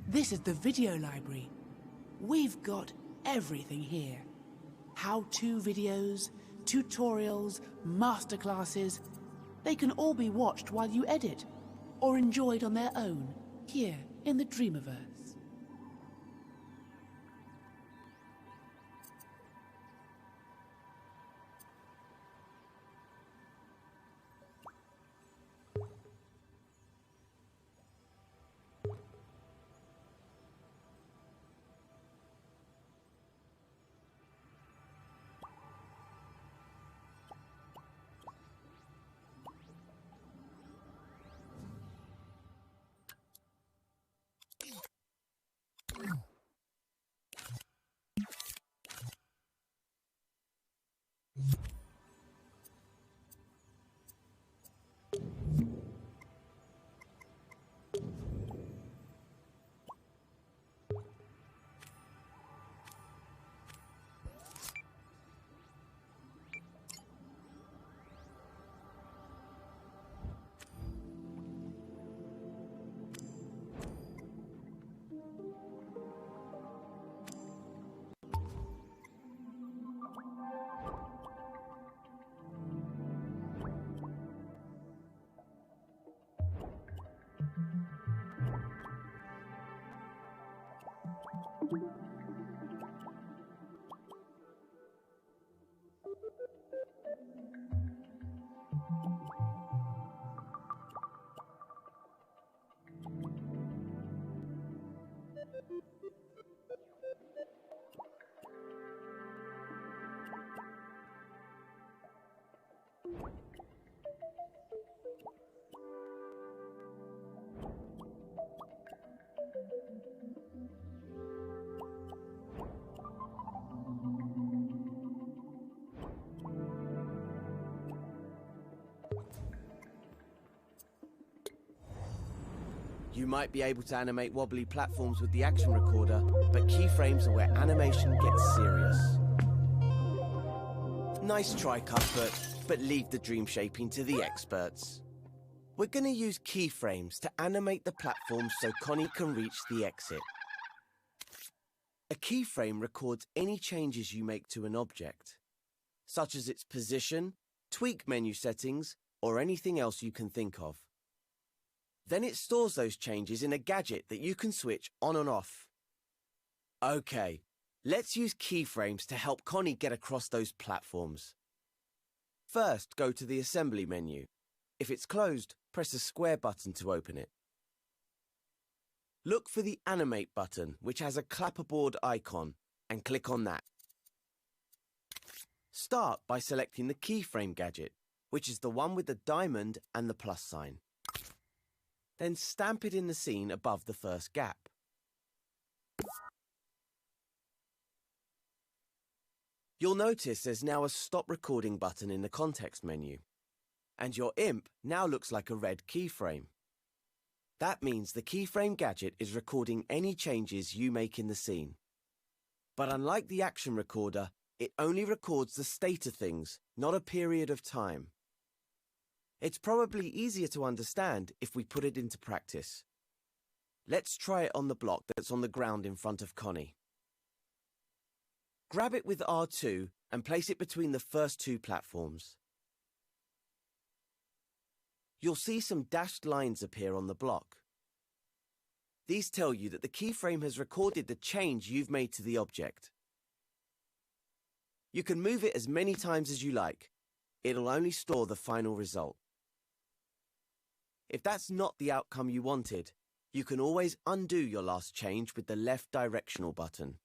This is the video library. We've got everything here. How-to videos, tutorials, masterclasses. They can all be watched while you edit, or enjoyed on their own, here in the Dreamiverse. You might be able to animate wobbly platforms with the action recorder, but keyframes are where animation gets serious. Nice try, Cuthbert, but leave the dream shaping to the experts. We're going to use keyframes to animate the platform so Connie can reach the exit. A keyframe records any changes you make to an object, such as its position, tweak menu settings, or anything else you can think of. Then it stores those changes in a gadget that you can switch on and off. Okay, let's use keyframes to help Connie get across those platforms. First, go to the assembly menu. If it's closed, press the square button to open it. Look for the animate button, which has a clapperboard icon, and click on that. Start by selecting the keyframe gadget, which is the one with the diamond and the plus sign. Then stamp it in the scene above the first gap. You'll notice there's now a stop recording button in the context menu, and your imp now looks like a red keyframe. That means the keyframe gadget is recording any changes you make in the scene. But unlike the action recorder, it only records the state of things, not a period of time. It's probably easier to understand if we put it into practice. Let's try it on the block that's on the ground in front of Connie. Grab it with R2 and place it between the first two platforms. You'll see some dashed lines appear on the block. These tell you that the keyframe has recorded the change you've made to the object. You can move it as many times as you like. It'll only store the final result. If that's not the outcome you wanted, you can always undo your last change with the left directional button.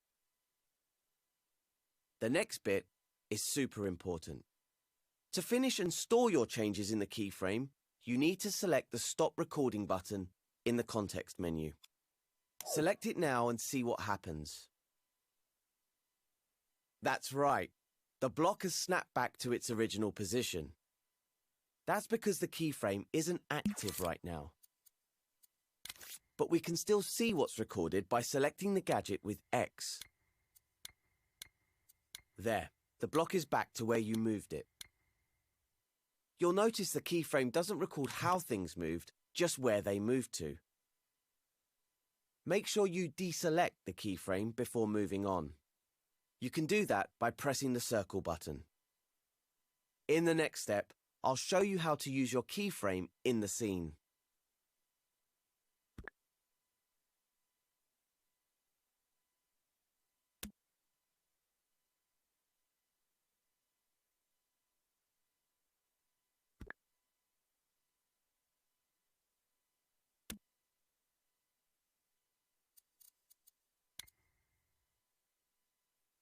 The next bit is super important. To finish and store your changes in the keyframe, you need to select the Stop Recording button in the context menu. Select it now and see what happens. That's right. The block has snapped back to its original position. That's because the keyframe isn't active right now. But we can still see what's recorded by selecting the gadget with X. There, the block is back to where you moved it. You'll notice the keyframe doesn't record how things moved, just where they moved to. Make sure you deselect the keyframe before moving on. You can do that by pressing the circle button. In the next step, I'll show you how to use your keyframe in the scene.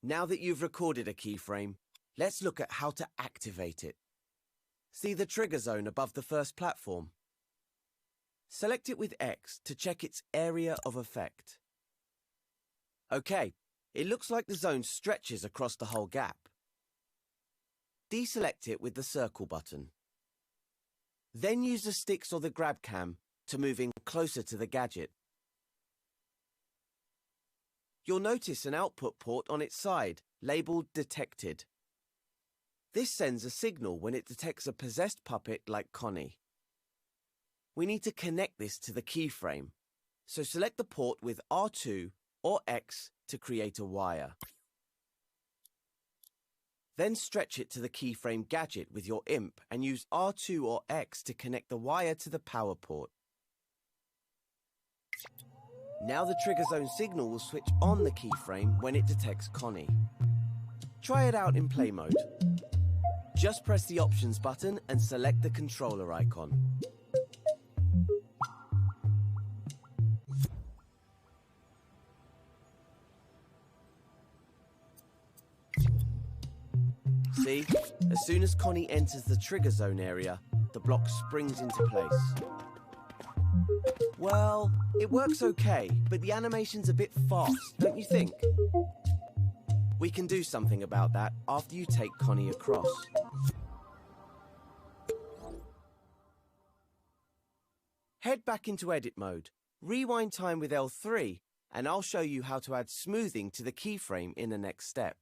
Now that you've recorded a keyframe, let's look at how to activate it. See the trigger zone above the first platform? Select it with X to check its area of effect. Okay, it looks like the zone stretches across the whole gap. Deselect it with the circle button. Then use the sticks or the grab cam to move in closer to the gadget. You'll notice an output port on its side, labelled Detected. This sends a signal when it detects a possessed puppet like Connie. We need to connect this to the keyframe, so select the port with R2 or X to create a wire. Then stretch it to the keyframe gadget with your imp and use R2 or X to connect the wire to the power port. Now the trigger zone signal will switch on the keyframe when it detects Connie. Try it out in play mode. Just press the options button and select the controller icon. See, as soon as Connie enters the trigger zone area, the block springs into place. Well, it works okay, but the animation's a bit fast, don't you think? We can do something about that after you take Connie across. Head back into edit mode, rewind time with L3, and I'll show you how to add smoothing to the keyframe in the next step.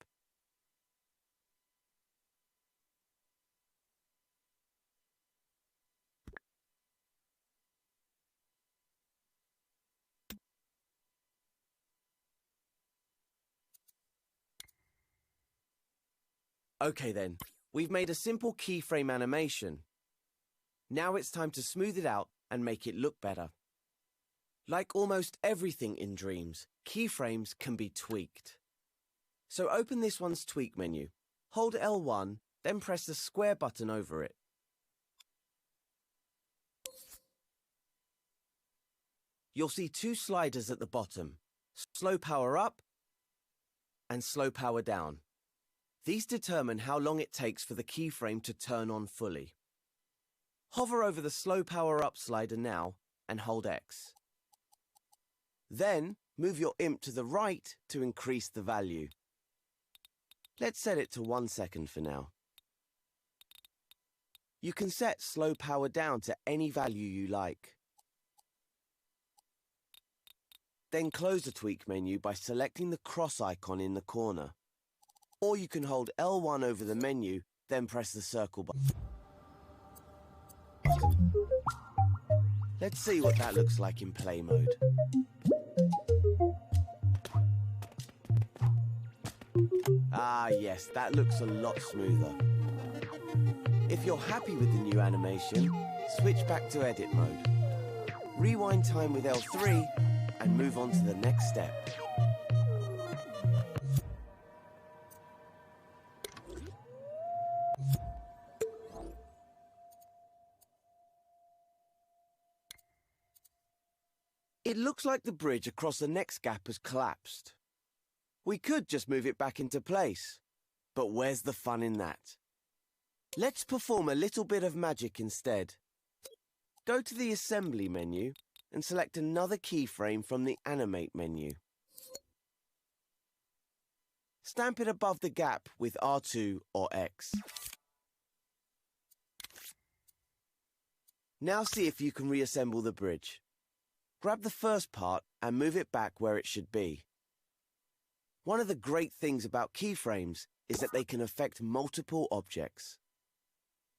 Okay then, we've made a simple keyframe animation. Now it's time to smooth it out and make it look better. Like almost everything in Dreams, keyframes can be tweaked. So open this one's tweak menu, hold L1, then press the square button over it. You'll see two sliders at the bottom, slow power up and slow power down. These determine how long it takes for the keyframe to turn on fully. Hover over the slow power up slider now and hold X. Then move your imp to the right to increase the value. Let's set it to 1 second for now. You can set slow power down to any value you like. Then close the tweak menu by selecting the cross icon in the corner. Or you can hold L1 over the menu, then press the circle button. Let's see what that looks like in play mode. Ah yes, that looks a lot smoother. If you're happy with the new animation, switch back to edit mode. Rewind time with L3 and move on to the next step. It looks like the bridge across the next gap has collapsed. We could just move it back into place, but where's the fun in that? Let's perform a little bit of magic instead. Go to the Assembly menu and select another keyframe from the Animate menu. Stamp it above the gap with R2 or X. Now see if you can reassemble the bridge. Grab the first part and move it back where it should be. One of the great things about keyframes is that they can affect multiple objects.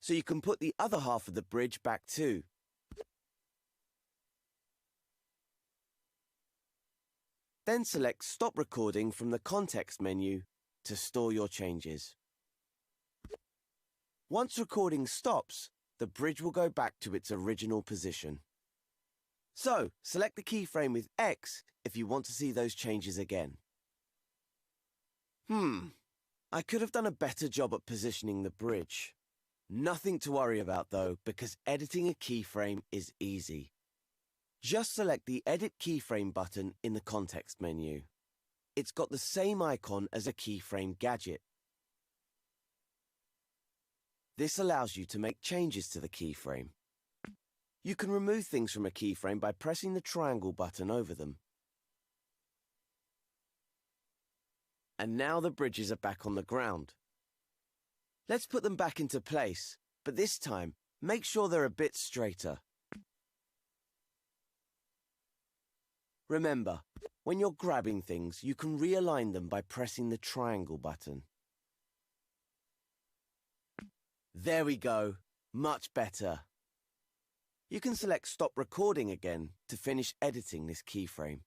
So you can put the other half of the bridge back too. Then select Stop Recording from the Context menu to store your changes. Once recording stops, the bridge will go back to its original position. So, select the keyframe with X if you want to see those changes again. I could have done a better job at positioning the bridge. Nothing to worry about though, because editing a keyframe is easy. Just select the Edit Keyframe button in the Context menu. It's got the same icon as a keyframe gadget. This allows you to make changes to the keyframe. You can remove things from a keyframe by pressing the triangle button over them. And now the bridges are back on the ground. Let's put them back into place, but this time, make sure they're a bit straighter. Remember, when you're grabbing things, you can realign them by pressing the triangle button. There we go. Much better. You can select Stop Recording again to finish editing this keyframe.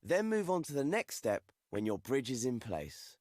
Then move on to the next step when your bridge is in place.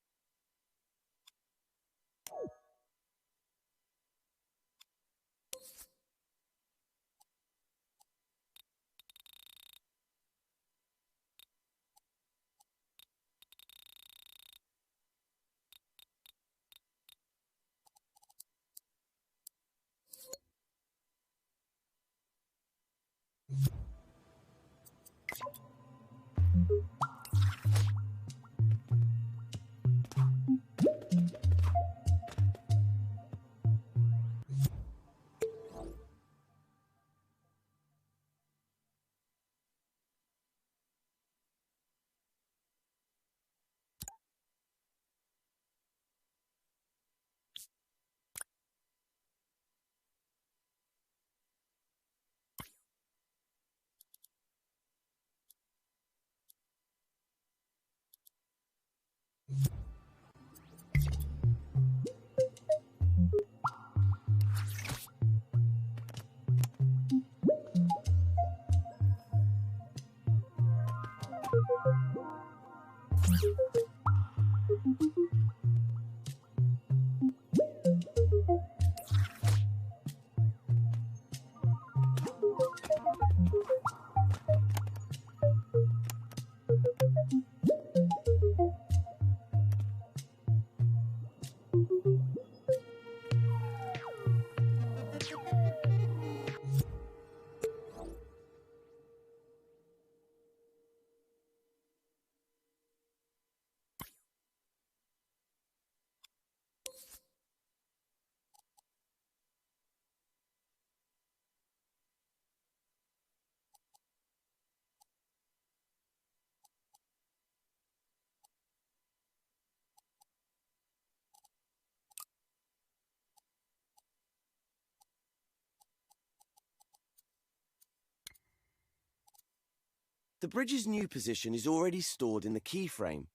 The bridge's new position is already stored in the keyframe,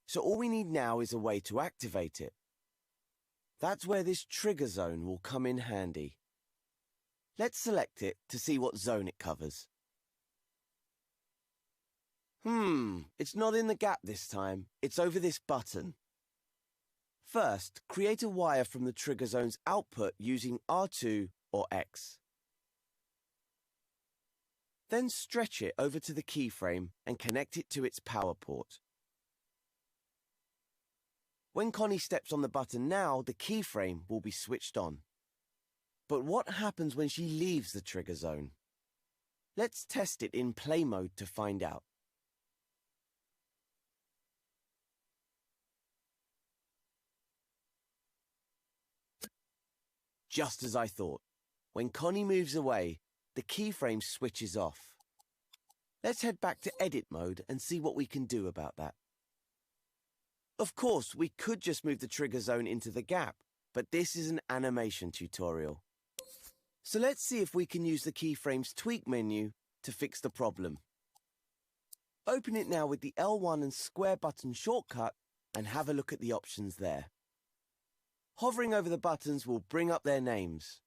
so all we need now is a way to activate it. That's where this trigger zone will come in handy. Let's select it to see what zone it covers. It's not in the gap this time. It's over this button. First, create a wire from the trigger zone's output using R2 or X. Then stretch it over to the keyframe and connect it to its power port. When Connie steps on the button now, the keyframe will be switched on. But what happens when she leaves the trigger zone? Let's test it in play mode to find out. Just as I thought. When Connie moves away, the keyframe switches off. Let's head back to edit mode and see what we can do about that. Of course, we could just move the trigger zone into the gap, but this is an animation tutorial. So let's see if we can use the keyframe's tweak menu to fix the problem. Open it now with the L1 and square button shortcut and have a look at the options there. Hovering over the buttons will bring up their names.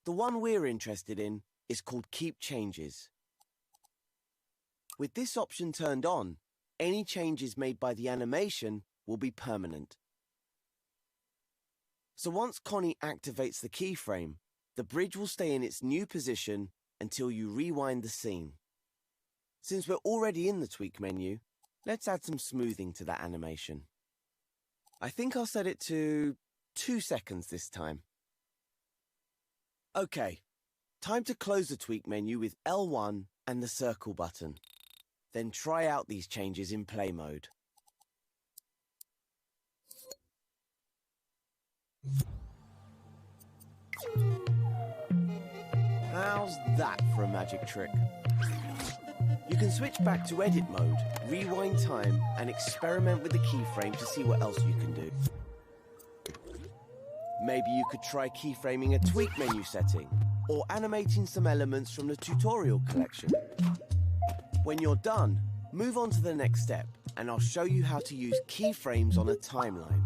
The one we're interested in is called Keep Changes. With this option turned on, any changes made by the animation will be permanent. So once Connie activates the keyframe, the bridge will stay in its new position until you rewind the scene. Since we're already in the tweak menu, let's add some smoothing to that animation. I think I'll set it to 2 seconds this time. Okay, time to close the tweak menu with L1 and the circle button. Then try out these changes in play mode. How's that for a magic trick? You can switch back to edit mode, rewind time, and experiment with the keyframe to see what else you can do. Maybe you could try keyframing a tweak menu setting, or animating some elements from the tutorial collection. When you're done, move on to the next step, and I'll show you how to use keyframes on a timeline.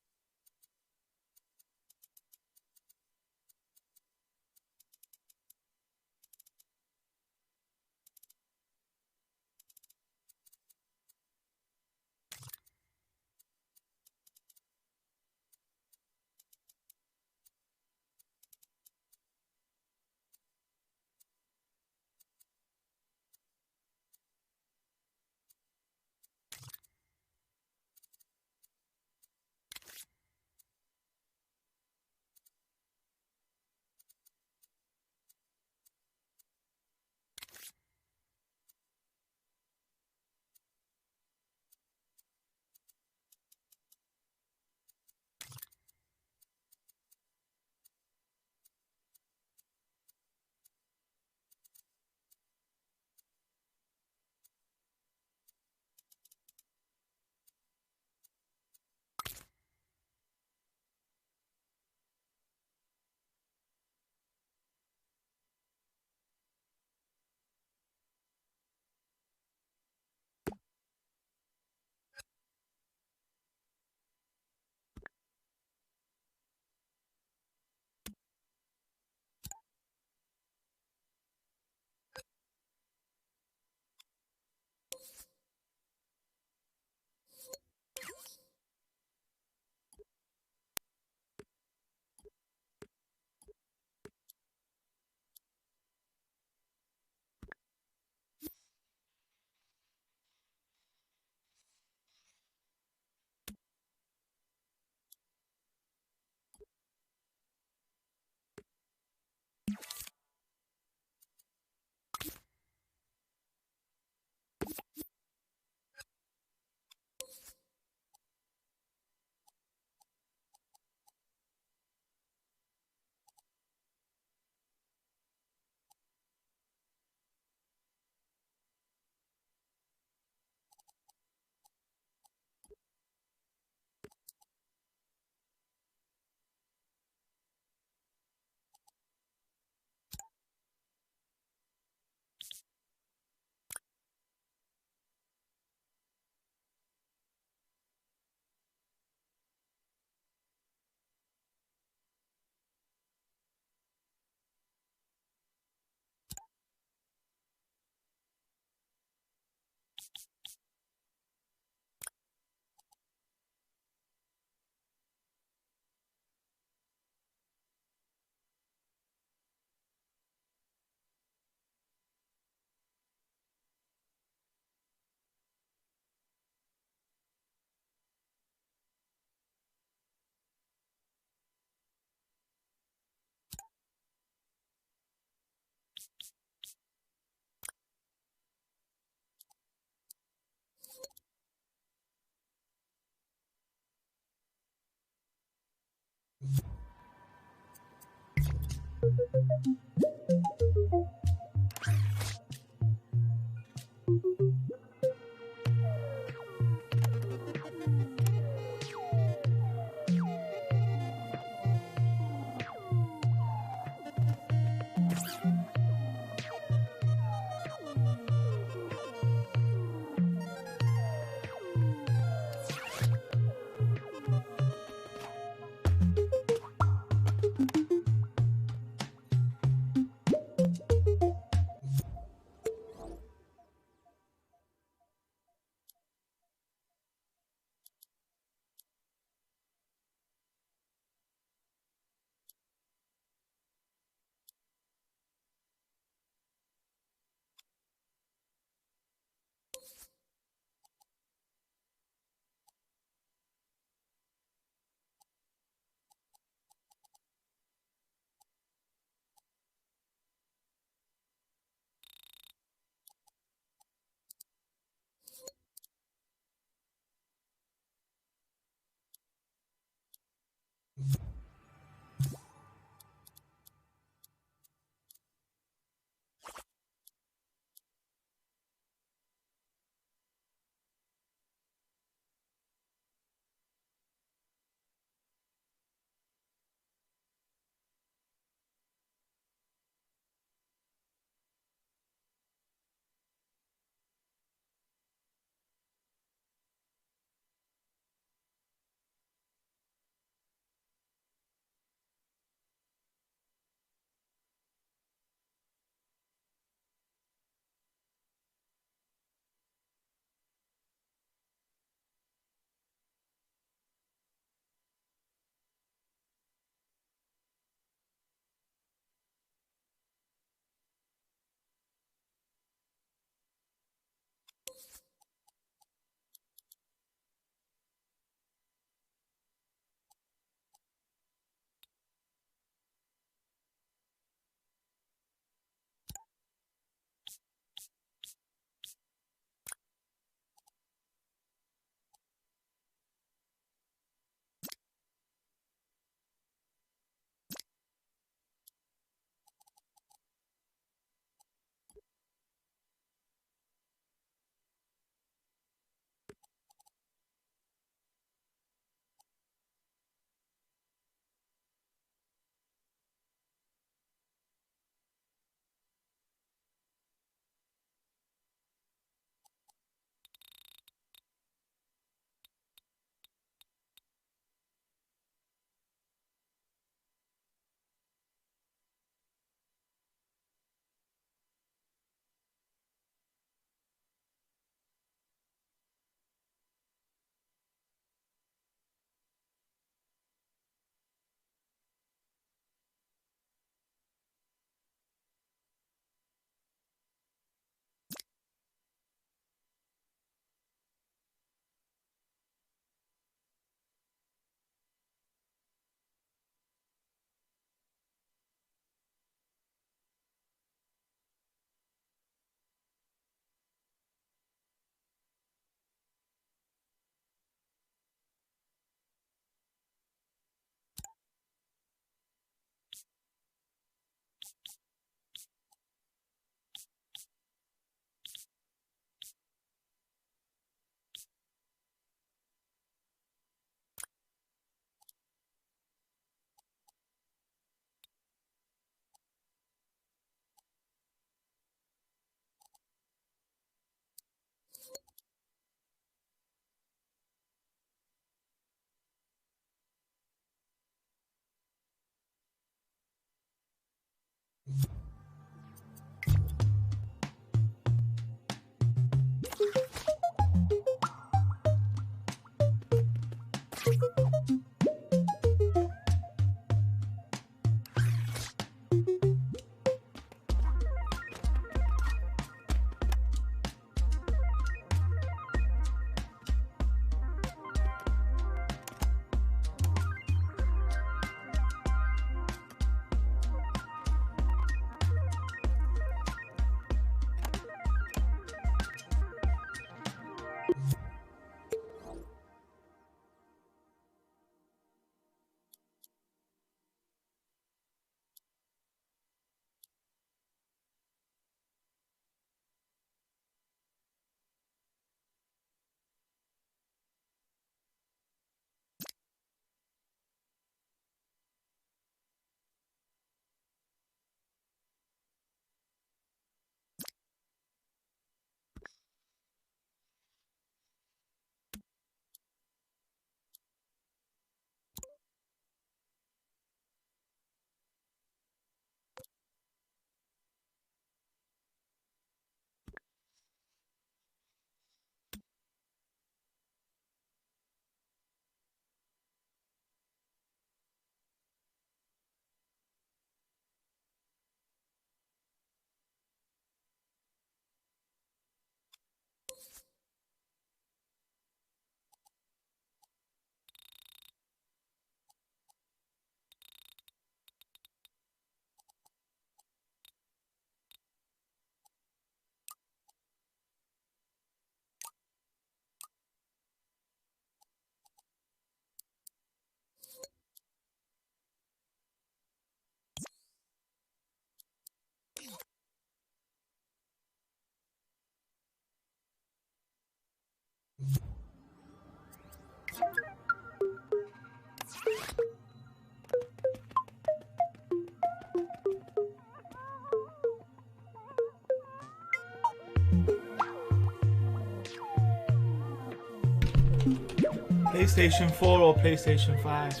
PlayStation 4 or PlayStation 5?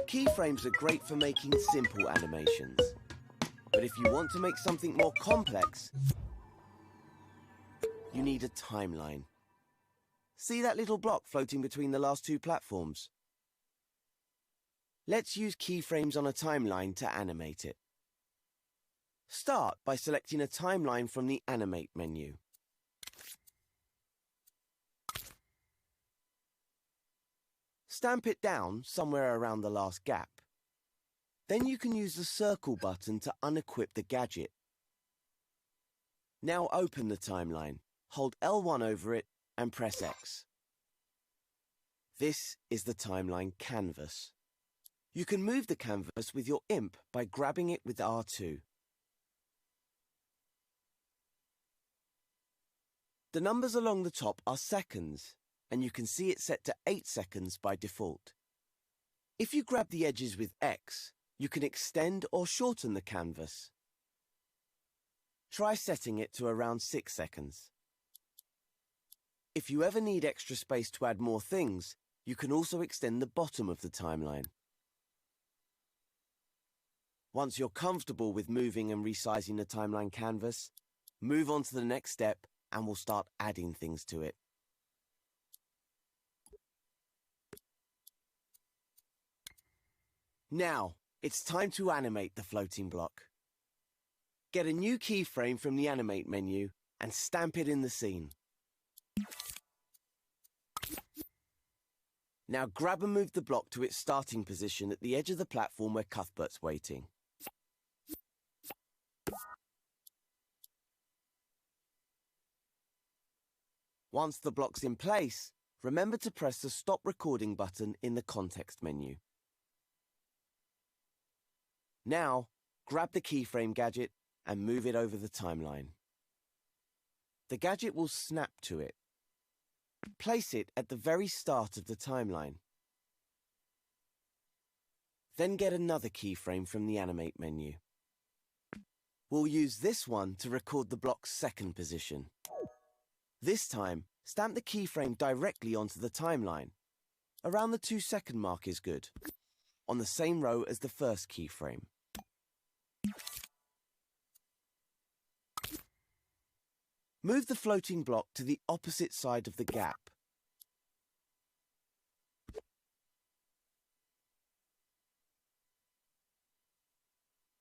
Keyframes are great for making simple animations. But if you want to make something more complex, you need a timeline. See that little block floating between the last two platforms? Let's use keyframes on a timeline to animate it. Start by selecting a timeline from the Animate menu. Stamp it down somewhere around the last gap. Then you can use the circle button to unequip the gadget. Now open the timeline, hold L1 over it and press X. This is the timeline canvas. You can move the canvas with your imp by grabbing it with R2. The numbers along the top are seconds, and you can see it set to 8 seconds by default. If you grab the edges with X, you can extend or shorten the canvas. Try setting it to around 6 seconds. If you ever need extra space to add more things, you can also extend the bottom of the timeline. Once you're comfortable with moving and resizing the timeline canvas, move on to the next step and we'll start adding things to it. Now, it's time to animate the floating block. Get a new keyframe from the Animate menu and stamp it in the scene. Now grab and move the block to its starting position at the edge of the platform where Cuthbert's waiting. Once the block's in place, remember to press the Stop Recording button in the Context menu. Now, grab the keyframe gadget and move it over the timeline. The gadget will snap to it. Place it at the very start of the timeline. Then get another keyframe from the Animate menu. We'll use this one to record the block's second position. This time, stamp the keyframe directly onto the timeline. Around the 2-second mark is good, on the same row as the first keyframe. Move the floating block to the opposite side of the gap.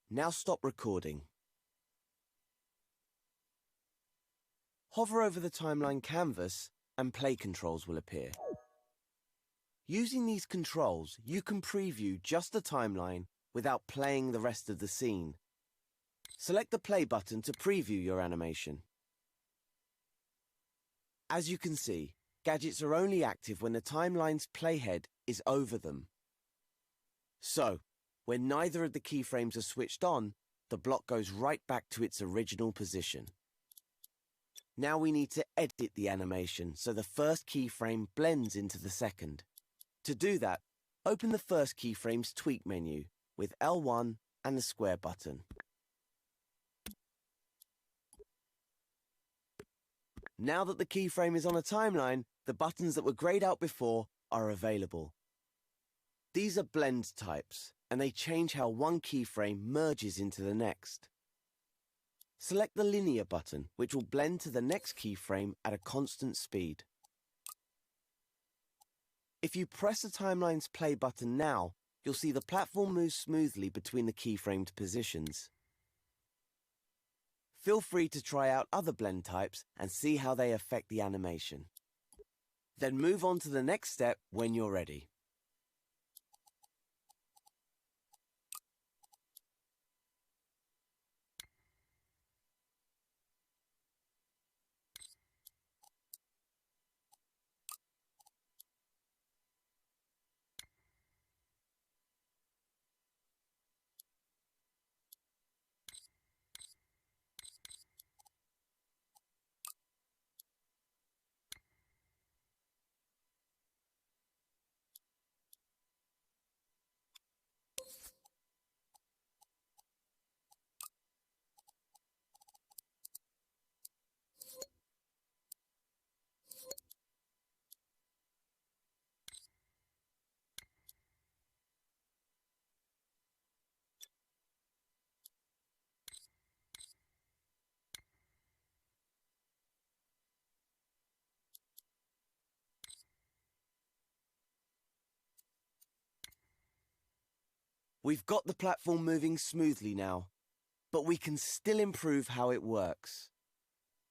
Now stop recording. Hover over the timeline canvas and play controls will appear. Using these controls, you can preview just the timeline without playing the rest of the scene. Select the play button to preview your animation. As you can see, gadgets are only active when the timeline's playhead is over them. So, when neither of the keyframes are switched on, the block goes right back to its original position. Now we need to edit the animation so the first keyframe blends into the second. To do that, open the first keyframe's tweak menu with L1 and the square button. Now that the keyframe is on a timeline, the buttons that were grayed out before are available. These are blend types, and they change how one keyframe merges into the next. Select the linear button, which will blend to the next keyframe at a constant speed. If you press the timeline's play button now, you'll see the platform move smoothly between the keyframed positions. Feel free to try out other blend types and see how they affect the animation. Then move on to the next step when you're ready. We've got the platform moving smoothly now, but we can still improve how it works.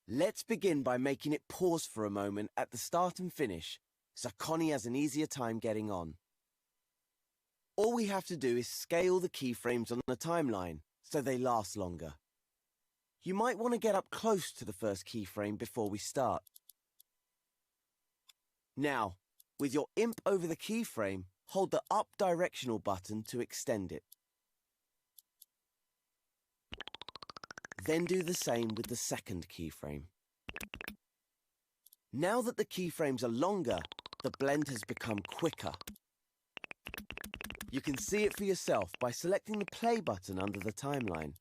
Let's begin by making it pause for a moment at the start and finish, so Connie has an easier time getting on. All we have to do is scale the keyframes on the timeline, so they last longer. You might want to get up close to the first keyframe before we start. Now, with your imp over the keyframe, hold the up directional button to extend it. Then do the same with the second keyframe. Now that the keyframes are longer, the blend has become quicker. You can see it for yourself by selecting the play button under the timeline.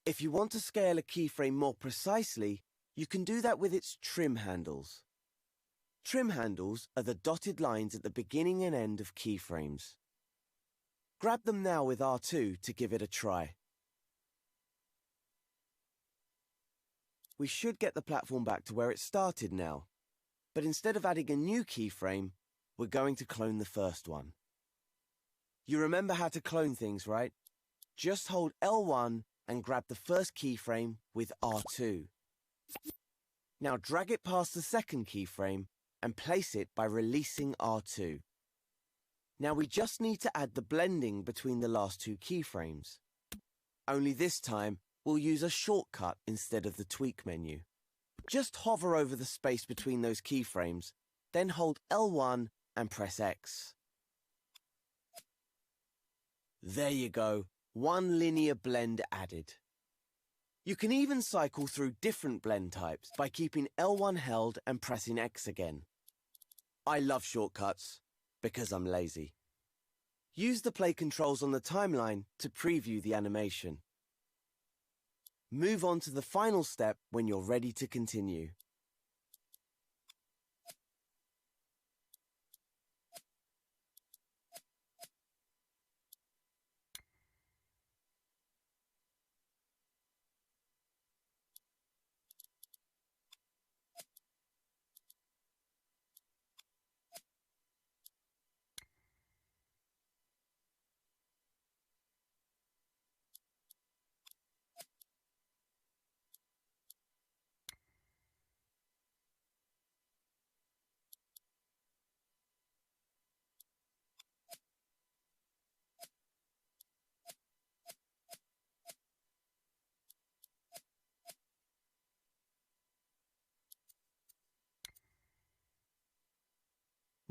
If you want to scale a keyframe more precisely, you can do that with its trim handles. Trim handles are the dotted lines at the beginning and end of keyframes. Grab them now with R2 to give it a try. We should get the platform back to where it started now, but instead of adding a new keyframe, we're going to clone the first one. You remember how to clone things, right? Just hold L1 and grab the first keyframe with R2. Now drag it past the second keyframe and place it by releasing R2. Now we just need to add the blending between the last two keyframes. Only this time, we'll use a shortcut instead of the tweak menu. Just hover over the space between those keyframes, then hold L1 and press X. There you go, one linear blend added. You can even cycle through different blend types by keeping L1 held and pressing X again. I love shortcuts, because I'm lazy. Use the play controls on the timeline to preview the animation. Move on to the final step when you're ready to continue.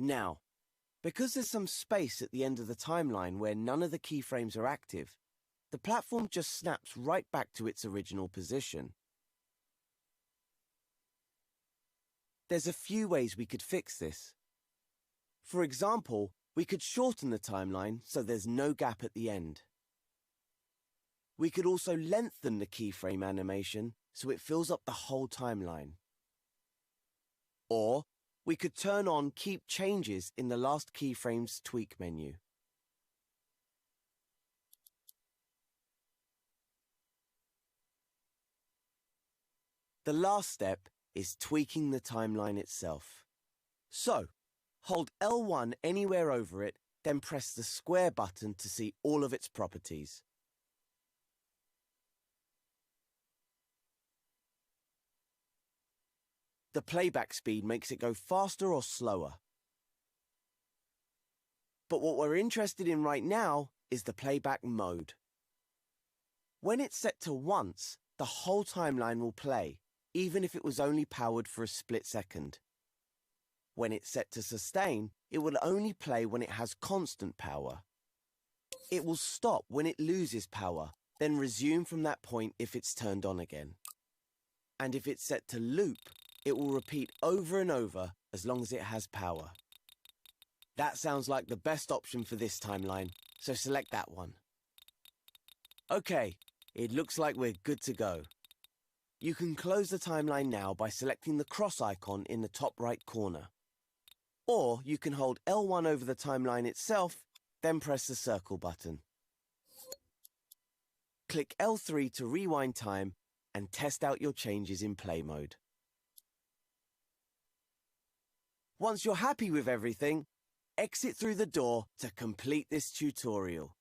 Now, because there's some space at the end of the timeline where none of the keyframes are active, the platform just snaps right back to its original position. There's a few ways we could fix this. For example, we could shorten the timeline so there's no gap at the end. We could also lengthen the keyframe animation so it fills up the whole timeline. Or we could turn on Keep Changes in the last keyframes tweak menu. The last step is tweaking the timeline itself. So, hold L1 anywhere over it, then press the square button to see all of its properties. The playback speed makes it go faster or slower. But what we're interested in right now is the playback mode. When it's set to once, the whole timeline will play, even if it was only powered for a split second. When it's set to sustain, it will only play when it has constant power. It will stop when it loses power, then resume from that point if it's turned on again. And if it's set to loop, it will repeat over and over as long as it has power. That sounds like the best option for this timeline, so select that one. Okay, it looks like we're good to go. You can close the timeline now by selecting the cross icon in the top right corner. Or you can hold L1 over the timeline itself, then press the circle button. Click L3 to rewind time and test out your changes in play mode. Once you're happy with everything, exit through the door to complete this tutorial.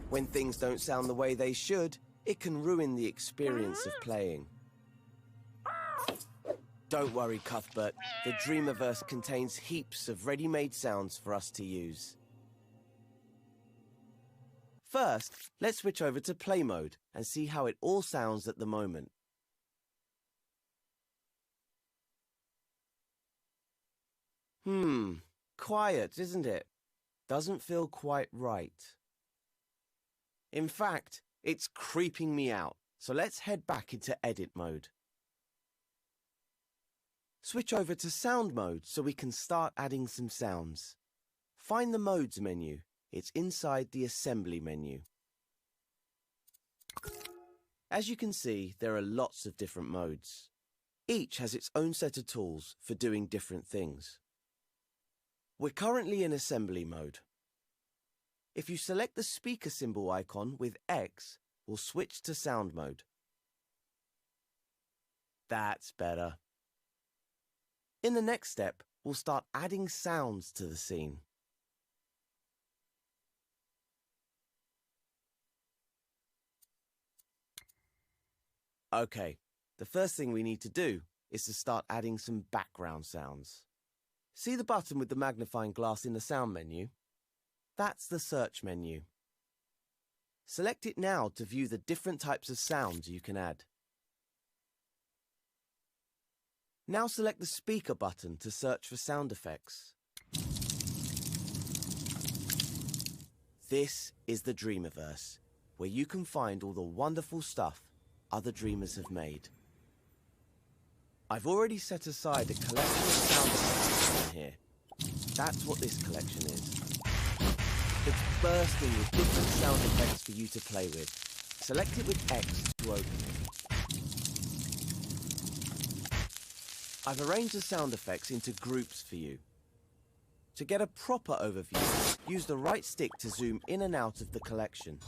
When things don't sound the way they should, it can ruin the experience of playing. Don't worry, Cuthbert. The Dreamiverse contains heaps of ready-made sounds for us to use. First, let's switch over to play mode and see how it all sounds at the moment. Quiet, isn't it? Doesn't feel quite right. In fact, it's creeping me out, so let's head back into edit mode. Switch over to sound mode so we can start adding some sounds. Find the modes menu. It's inside the assembly menu. As you can see, there are lots of different modes. Each has its own set of tools for doing different things. We're currently in assembly mode. If you select the speaker symbol icon with X, we'll switch to sound mode. That's better. In the next step, we'll start adding sounds to the scene. Okay, the first thing we need to do is to start adding some background sounds. See the button with the magnifying glass in the sound menu? That's the search menu. Select it now to view the different types of sounds you can add. Now select the speaker button to search for sound effects. This is the Dreamiverse, where you can find all the wonderful stuff other dreamers have made. I've already set aside a collection of sound effects in here. That's what this collection is. It's bursting with different sound effects for you to play with. Select it with X to open it. I've arranged the sound effects into groups for you. To get a proper overview, use the right stick to zoom in and out of the collection.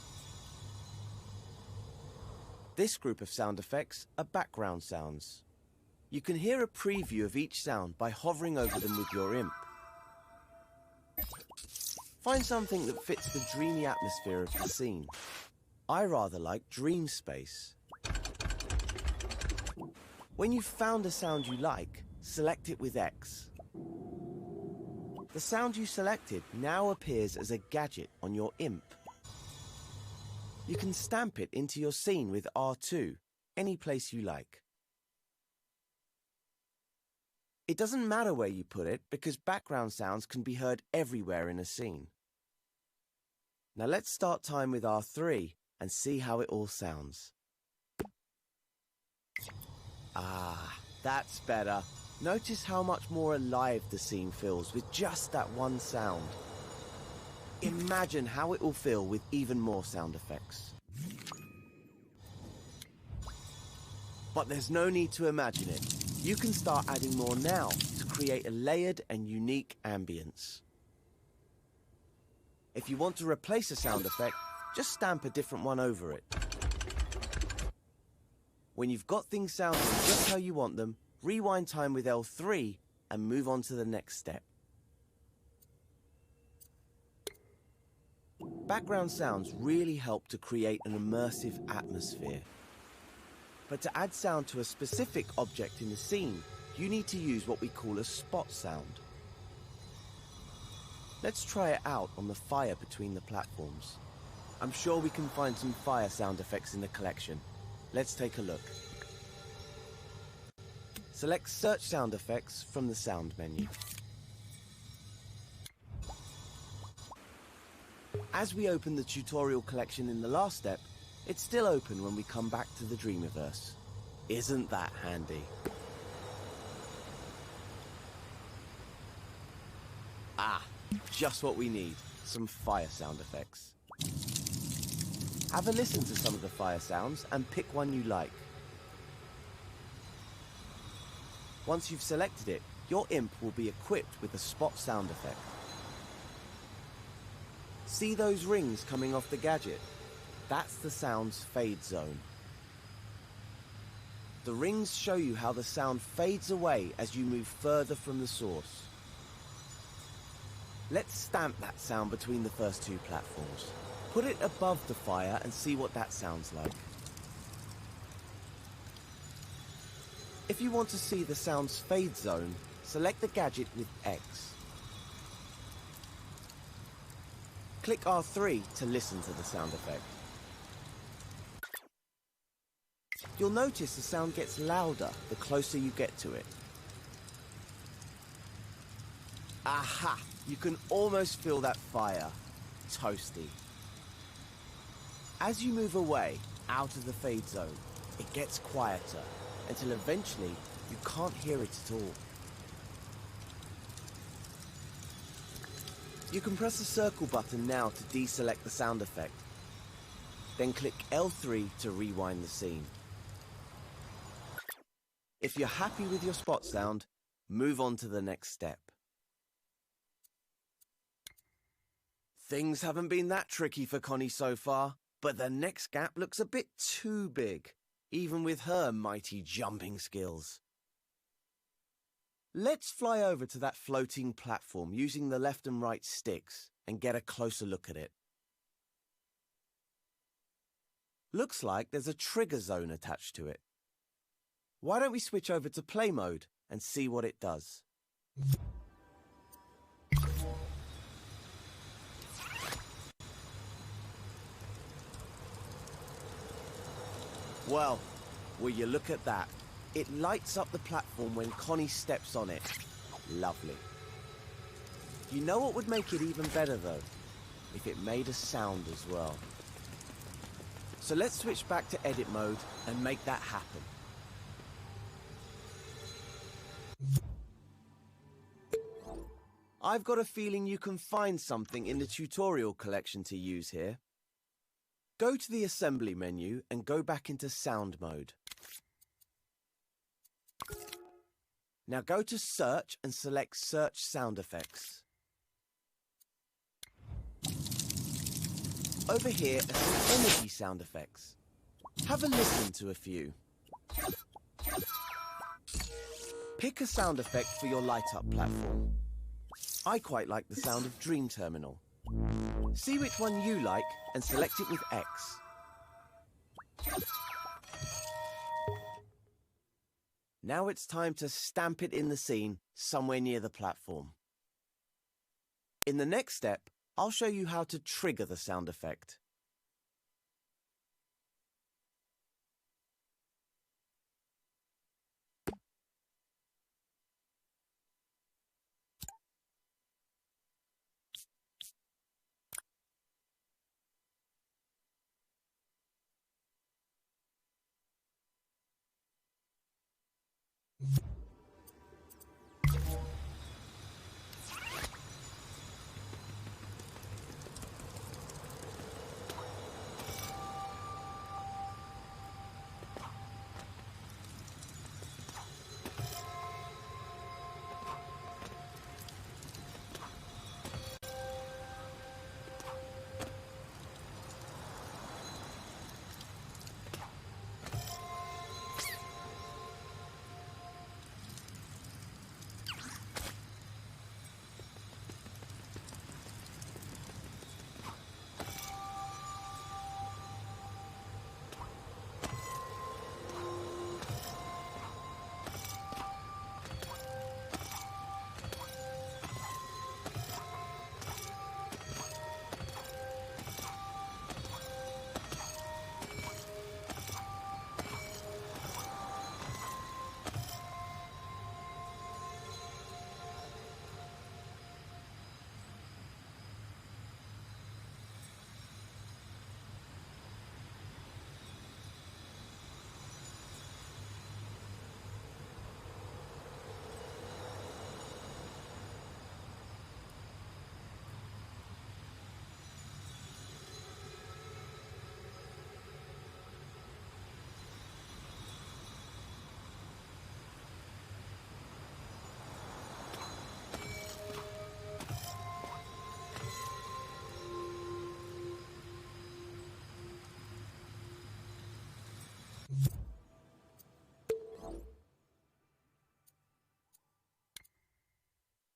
This group of sound effects are background sounds. You can hear a preview of each sound by hovering over them with your imp. Find something that fits the dreamy atmosphere of the scene. I rather like dream space. When you've found a sound you like, select it with X. The sound you selected now appears as a gadget on your imp. You can stamp it into your scene with R2, any place you like. It doesn't matter where you put it because background sounds can be heard everywhere in a scene. Now let's start time with R3 and see how it all sounds. Ah, that's better. Notice how much more alive the scene feels with just that one sound. Imagine how it will feel with even more sound effects. But there's no need to imagine it. You can start adding more now to create a layered and unique ambience. If you want to replace a sound effect, just stamp a different one over it. When you've got things sounding just how you want them, rewind time with L3 and move on to the next step. Background sounds really help to create an immersive atmosphere. But to add sound to a specific object in the scene, you need to use what we call a spot sound. Let's try it out on the fire between the platforms. I'm sure we can find some fire sound effects in the collection. Let's take a look. Select Search Sound Effects from the Sound menu. As we open the tutorial collection in the last step, it's still open when we come back to the Dreamiverse. Isn't that handy? Ah, just what we need, some fire sound effects. Have a listen to some of the fire sounds and pick one you like. Once you've selected it, your imp will be equipped with a spot sound effect. See those rings coming off the gadget? That's the sound's fade zone. The rings show you how the sound fades away as you move further from the source. Let's stamp that sound between the first two platforms. Put it above the fire and see what that sounds like. If you want to see the sound's fade zone, select the gadget with X. Click R3 to listen to the sound effect. You'll notice the sound gets louder the closer you get to it. Aha! You can almost feel that fire. Toasty. As you move away, out of the fade zone, it gets quieter, until eventually you can't hear it at all. You can press the circle button now to deselect the sound effect. Then click L3 to rewind the scene. If you're happy with your spot sound, move on to the next step. Things haven't been that tricky for Connie so far, but the next gap looks a bit too big, even with her mighty jumping skills. Let's fly over to that floating platform using the left and right sticks and get a closer look at it. Looks like there's a trigger zone attached to it. Why don't we switch over to play mode and see what it does? Well, will you look at that? It lights up the platform when Connie steps on it. Lovely. You know what would make it even better though? If it made a sound as well. So let's switch back to edit mode and make that happen. I've got a feeling you can find something in the tutorial collection to use here. Go to the assembly menu and go back into sound mode. Now go to search and select search sound effects. Over here are some energy sound effects. Have a listen to a few. Pick a sound effect for your light up platform. I quite like the sound of Dream Terminal. See which one you like and select it with X. Now it's time to stamp it in the scene somewhere near the platform. In the next step, I'll show you how to trigger the sound effect.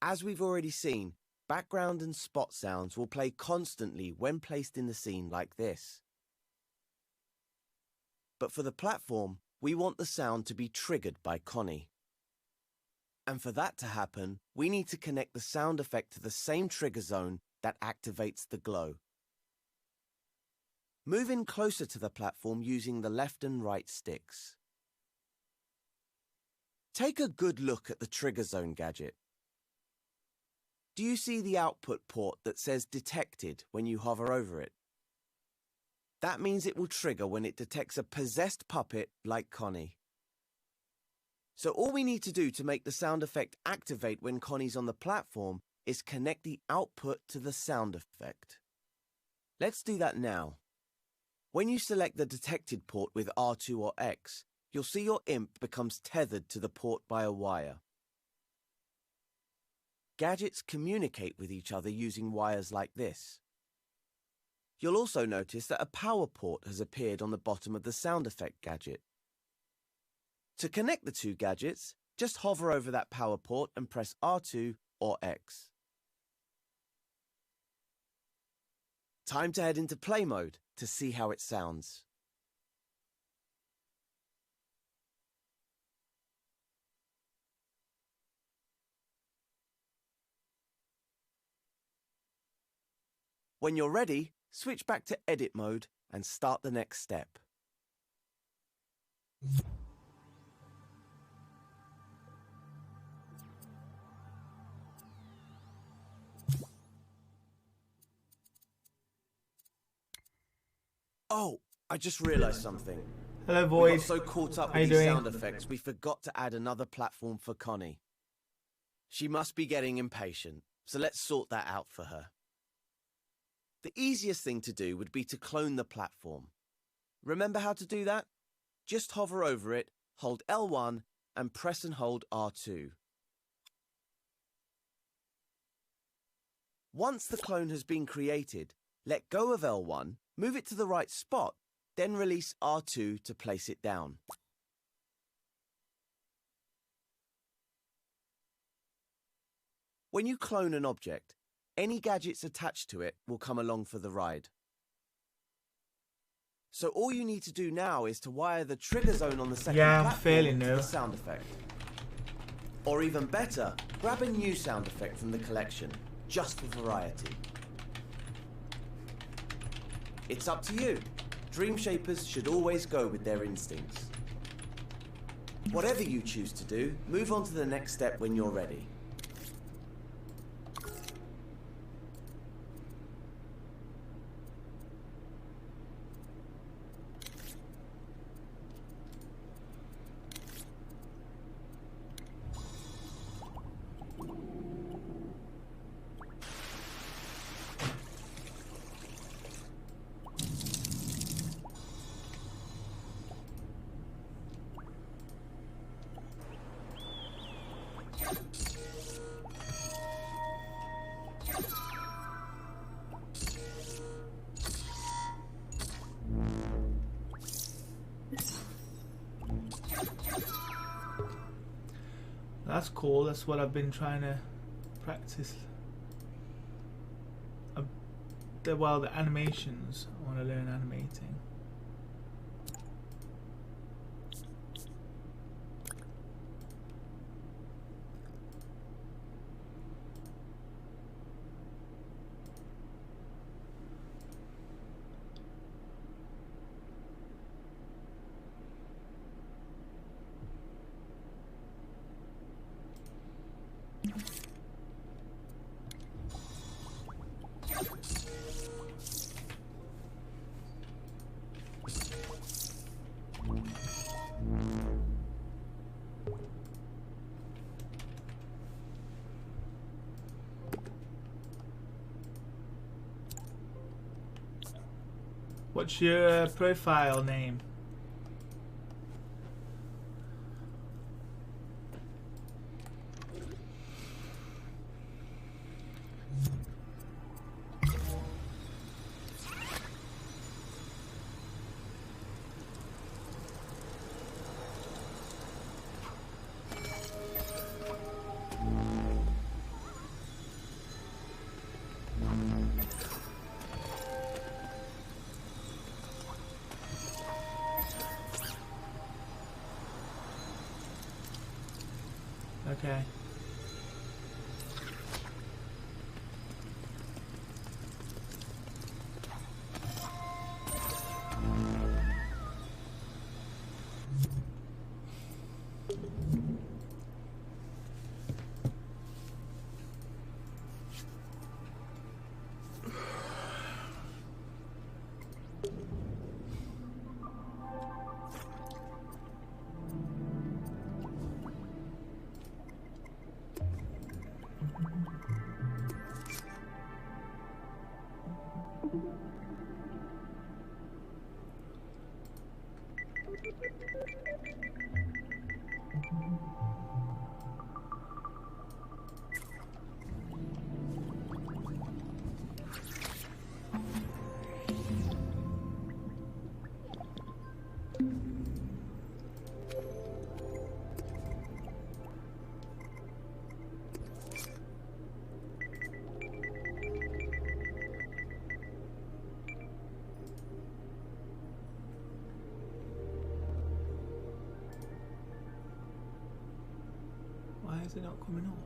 As we've already seen, Background and spot sounds will play constantly when placed in the scene like this. But for the platform, we want the sound to be triggered by Connie. And for that to happen, we need to connect the sound effect to the same trigger zone that activates the glow. Move in closer to the platform using the left and right sticks. Take a good look at the trigger zone gadget. Do you see the output port that says detected when you hover over it? That means it will trigger when it detects a possessed puppet like Connie. So all we need to do to make the sound effect activate when Connie's on the platform is connect the output to the sound effect. Let's do that now. When you select the detected port with R2 or X, you'll see your imp becomes tethered to the port by a wire. Gadgets communicate with each other using wires like this. You'll also notice that a power port has appeared on the bottom of the sound effect gadget. To connect the two gadgets, just hover over that power port and press R2 or X. Time to head into play mode to see how it sounds. When you're ready, switch back to edit mode and start the next step. Oh, I just realized something. Hello, We Void. got so caught up How you with these doing? sound effects, we forgot to add another platform for Connie. She must be getting impatient, so let's sort that out for her. The easiest thing to do would be to clone the platform. Remember how to do that? Just hover over it, hold L1, and press and hold R2. Once the clone has been created, let go of L1, move it to the right spot, then release R2 to place it down. When you clone an object, any gadgets attached to it will come along for the ride. So all you need to do now is to wire the trigger zone on the second Yeah, platform fairly to new. the sound effect. Or even better, grab a new sound effect from the collection, just for variety. It's up to you. Dream shapers should always go with their instincts. Whatever you choose to do, move on to the next step when you're ready. That's cool. That's what I've been trying to practice. The animations. I want to learn animating. What's your profile name? Okay. Why is it not coming up?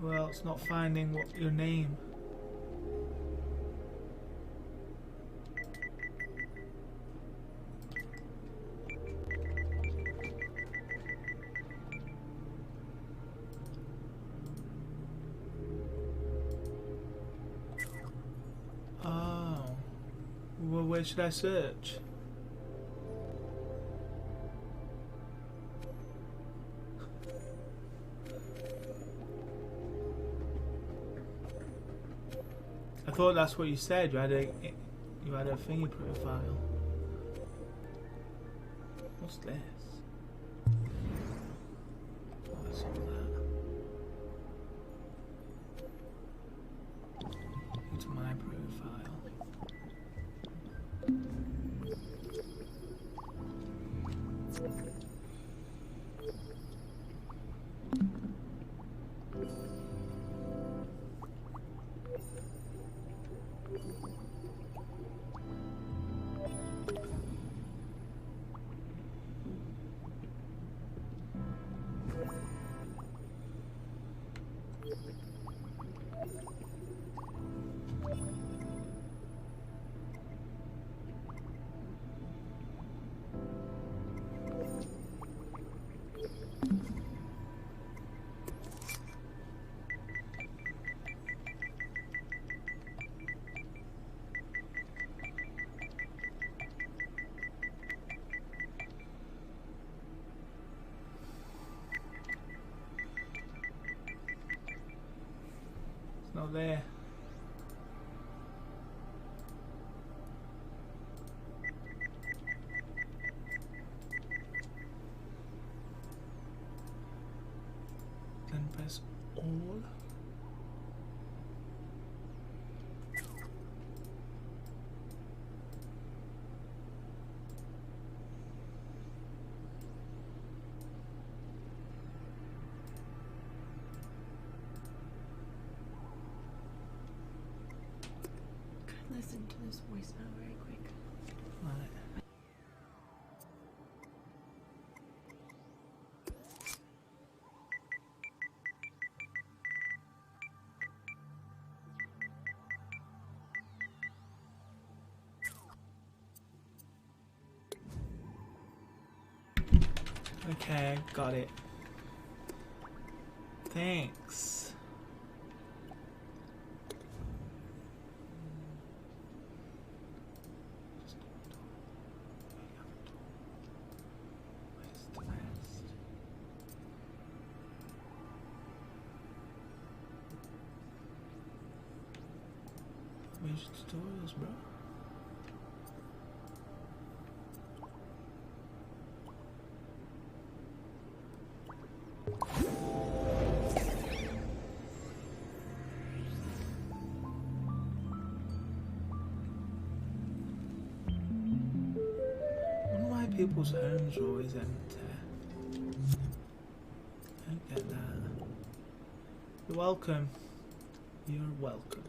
Well, it's not finding what your name. Oh. Well, where should I search? I thought that's what you said. You had a thingy profile. What's this? Oh, I saw that. It's my profile. It's not there. Then press all. Listen to this voicemail very quick. Right. Okay, got it. Thanks. Where's tutorials, bro? I wonder why people's homes are always empty. I don't get that. You're welcome. You're welcome.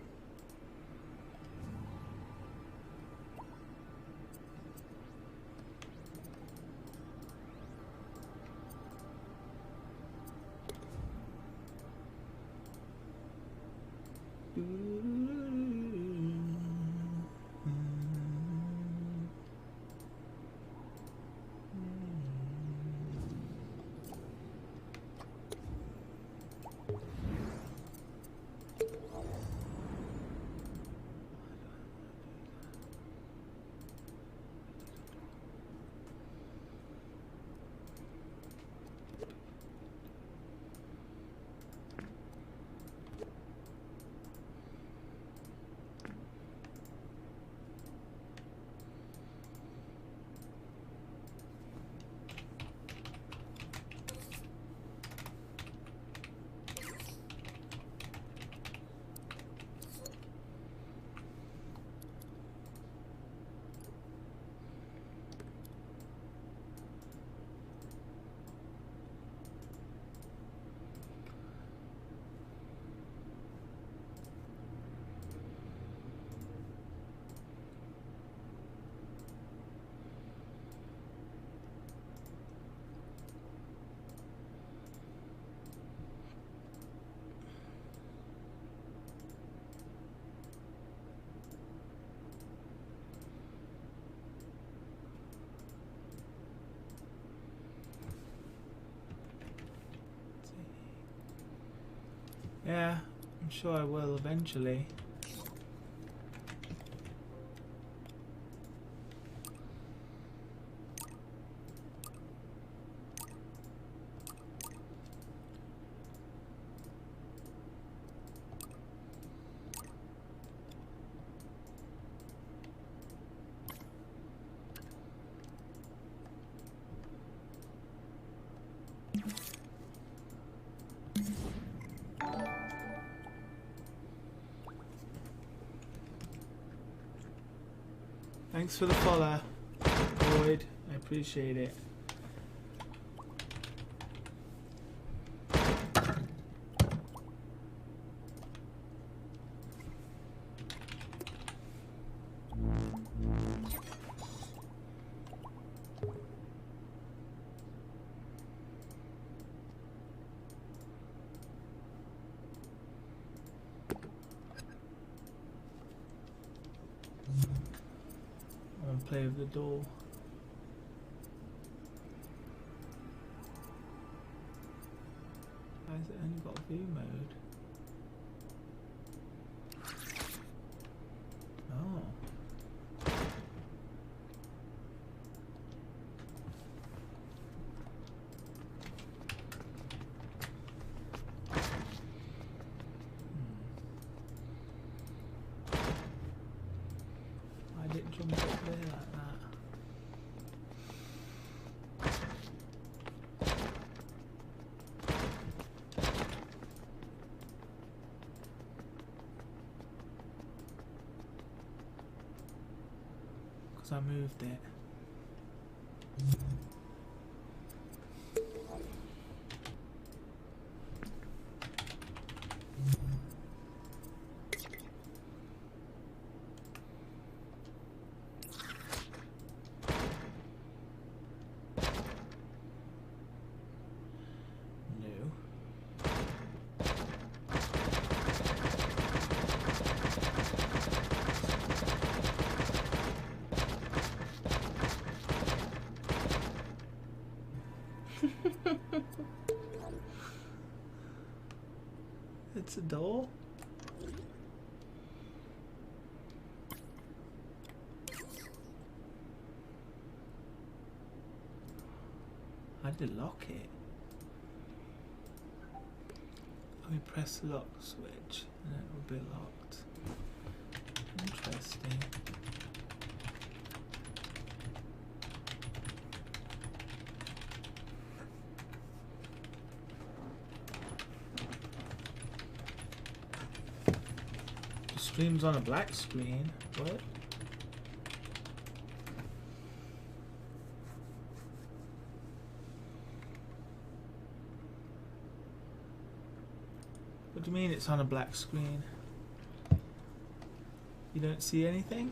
Yeah, I'm sure I will eventually. Thanks for the follow, Boyd. I appreciate it. Play with the door. Why has it only got view mode? Oh. I didn't jump up there like that. Because I moved it. It's a door. I did lock it. We press the lock switch and it will be locked. Interesting. The stream's on a black screen. What? What do you mean it's on a black screen? You don't see anything?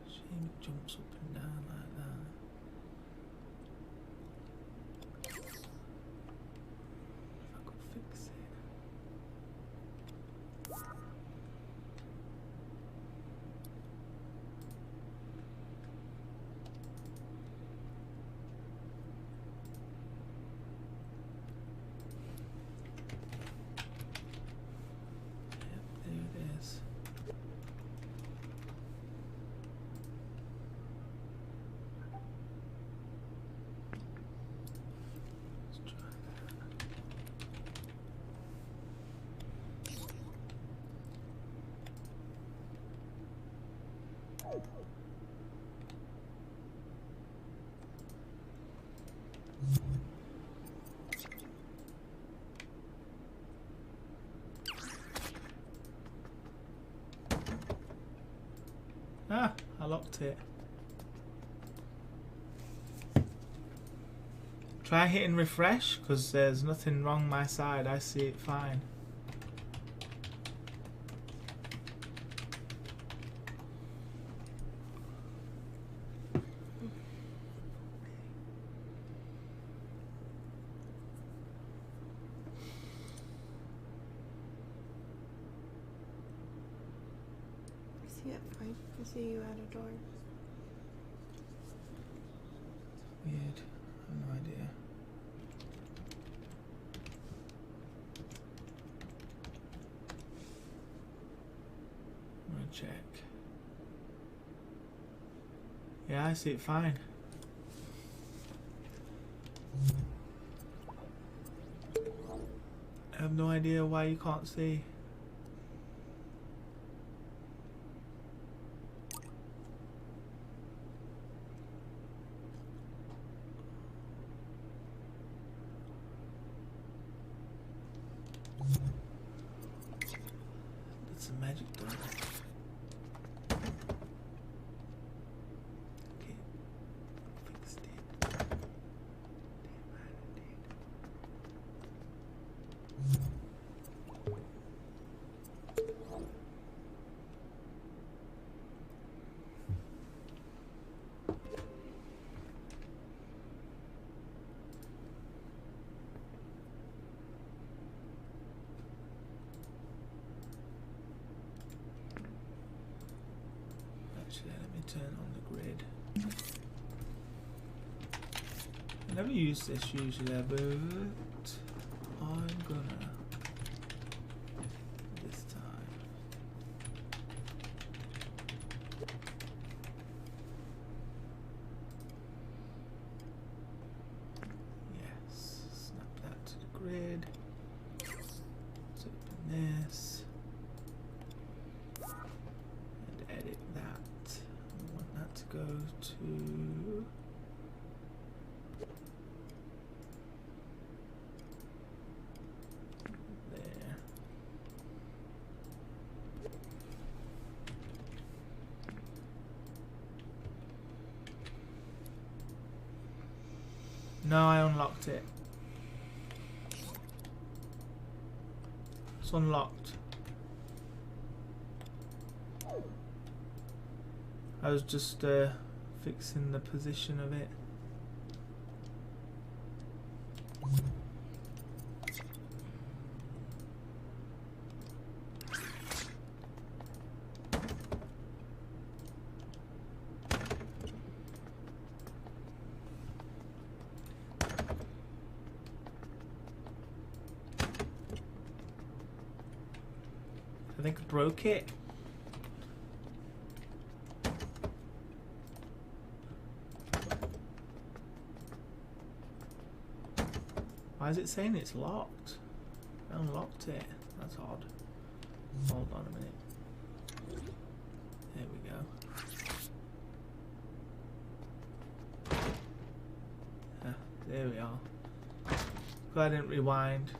Shame it jumps up and down like that. If I could fix it. Ah, I locked it. Try hitting refresh, because there's nothing wrong my side. I see it fine. I see it fine. I see you at a door. Weird. I have no idea. I'm gonna check. Yeah, I see it fine. I have no idea why you can't see. That's a magic door. Okay, fixed it. Damn right I did. Actually, let me turn on the grid. I never use this usually, but I'm gonna this time. Yes, snap that to the grid. Let's open this. Edit that. I want that to go to there. No, I unlocked it. It's unlocked. I was just fixing the position of it. I think I broke it. Why is it saying it's locked? I unlocked it. That's odd. Hold on a minute. There we go. Ah, there we are. Glad I didn't rewind.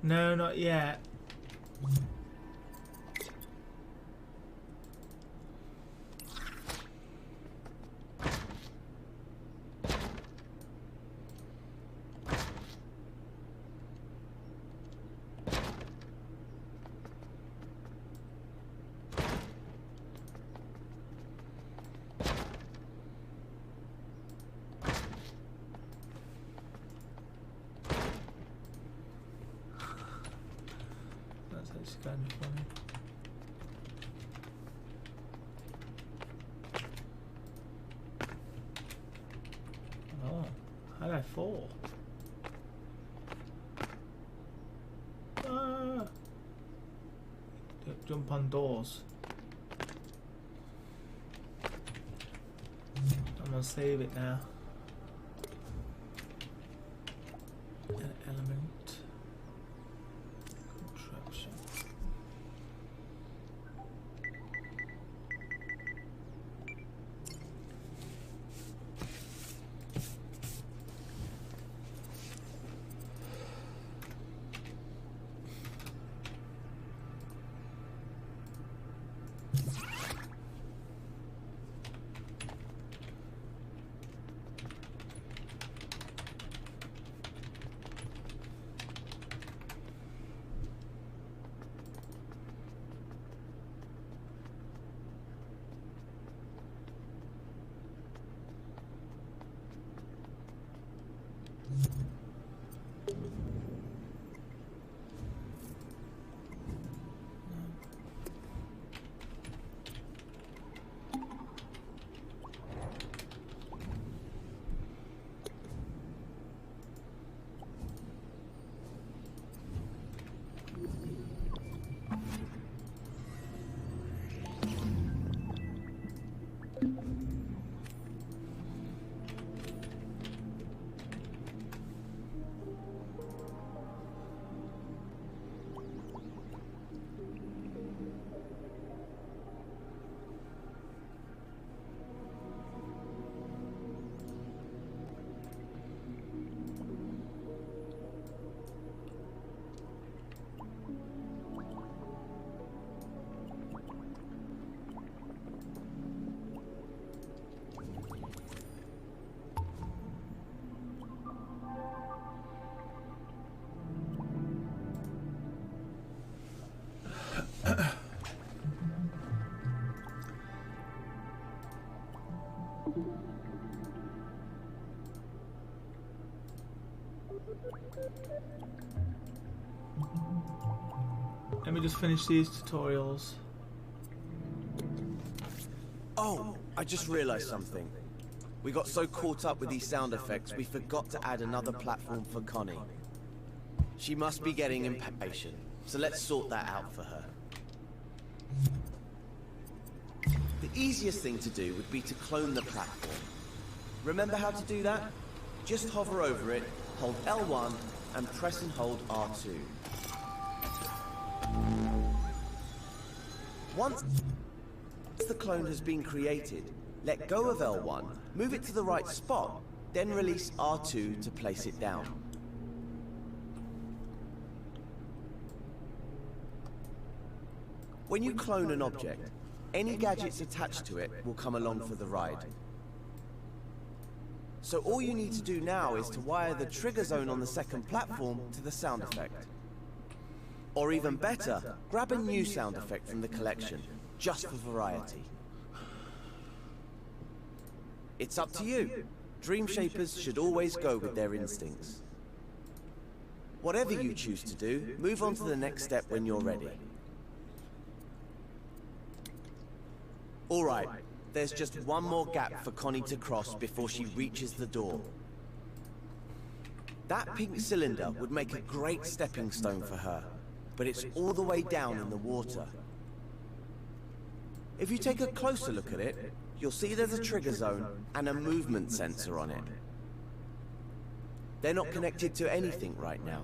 No, not yet. That's kind of funny. Oh, how did I fall? Ah! Don't jump on doors. I'm gonna save it now. An element. Contraption. Let me just finish these tutorials. Oh, I just realized something. We got so caught up with these sound effects, we forgot to add another platform for Connie. She must be getting impatient, so let's sort that out for her. The easiest thing to do would be to clone the platform. Remember how to do that? Just hover over it, hold L1, and press and hold R2. Once the clone has been created, let go of L1, move it to the right spot, then release R2 to place it down. When you clone an object, any gadgets attached to it will come along for the ride. So all you need to do now is to wire the trigger zone on the second platform to the sound effect. Or even better, grab a new sound effect from the collection, just for variety. It's up to you. Dream Shapers should always go with their instincts. Whatever you choose to do, move on to the next step when you're ready. Alright, there's just one more gap for Connie to cross before she reaches the door. That pink cylinder would make a great stepping stone for her, but it's all the way down in the water. If you take a closer look at it, you'll see there's a trigger zone and a movement sensor on it. They're not connected to anything right now.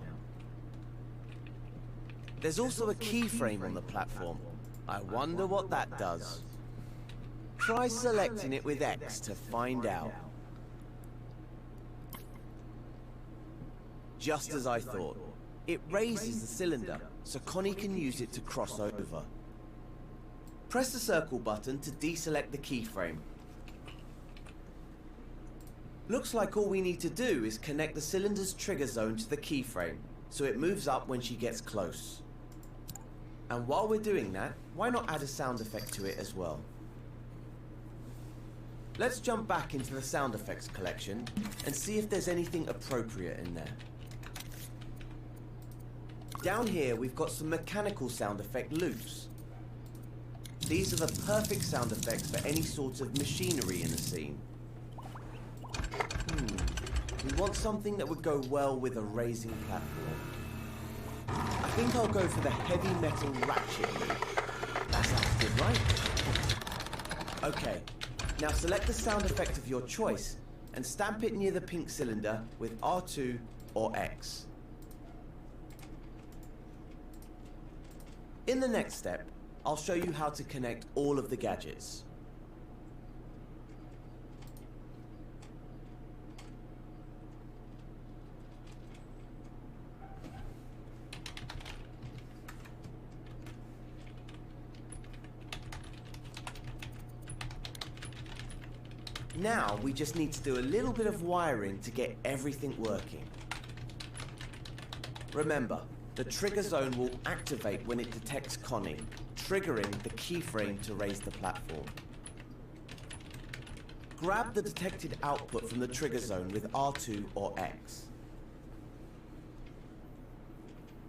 There's also a keyframe on the platform. I wonder what that does. Try selecting it with X to find out. Just as I thought. It raises the cylinder, so Connie can use it to cross over. Press the circle button to deselect the keyframe. Looks like all we need to do is connect the cylinder's trigger zone to the keyframe, so it moves up when she gets close. And while we're doing that, why not add a sound effect to it as well? Let's jump back into the sound effects collection and see if there's anything appropriate in there. Down here we've got some mechanical sound effect loops. These are the perfect sound effects for any sort of machinery in a scene. We want something that would go well with a raising platform. I think I'll go for the heavy metal ratchet loop. That sounds good, right? Okay, now select the sound effect of your choice and stamp it near the pink cylinder with R2 or X. In the next step, I'll show you how to connect all of the gadgets. Now we just need to do a little bit of wiring to get everything working. Remember, the trigger zone will activate when it detects Connie, triggering the keyframe to raise the platform. Grab the detected output from the trigger zone with R2 or X.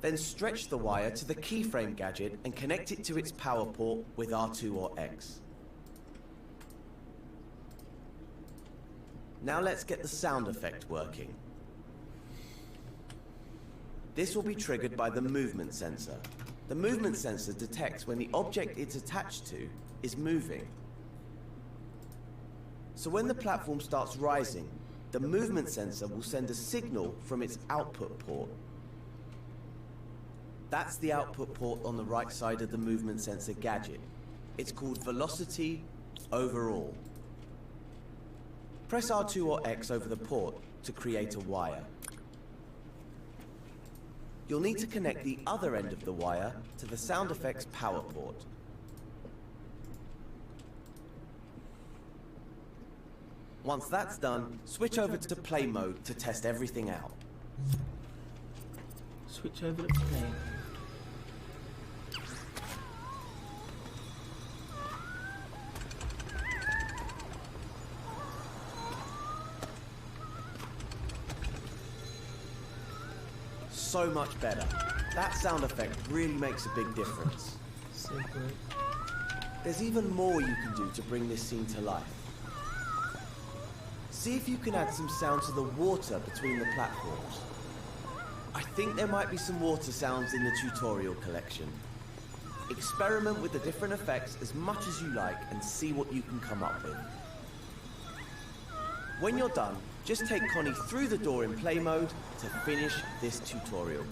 Then stretch the wire to the keyframe gadget and connect it to its power port with R2 or X. Now let's get the sound effect working. This will be triggered by the movement sensor. The movement sensor detects when the object it's attached to is moving. So when the platform starts rising, the movement sensor will send a signal from its output port. That's the output port on the right side of the movement sensor gadget. It's called velocity overall. Press R2 or X over the port to create a wire. You'll need to connect the other end of the wire to the sound effects power port. Once that's done, switch over to play mode to test everything out. Switch over to play. So much better. That sound effect really makes a big difference. So good. There's even more you can do to bring this scene to life. See if you can add some sound to the water between the platforms. I think there might be some water sounds in the tutorial collection. Experiment with the different effects as much as you like and see what you can come up with. When you're done, just take Connie through the door in play mode to finish this tutorial.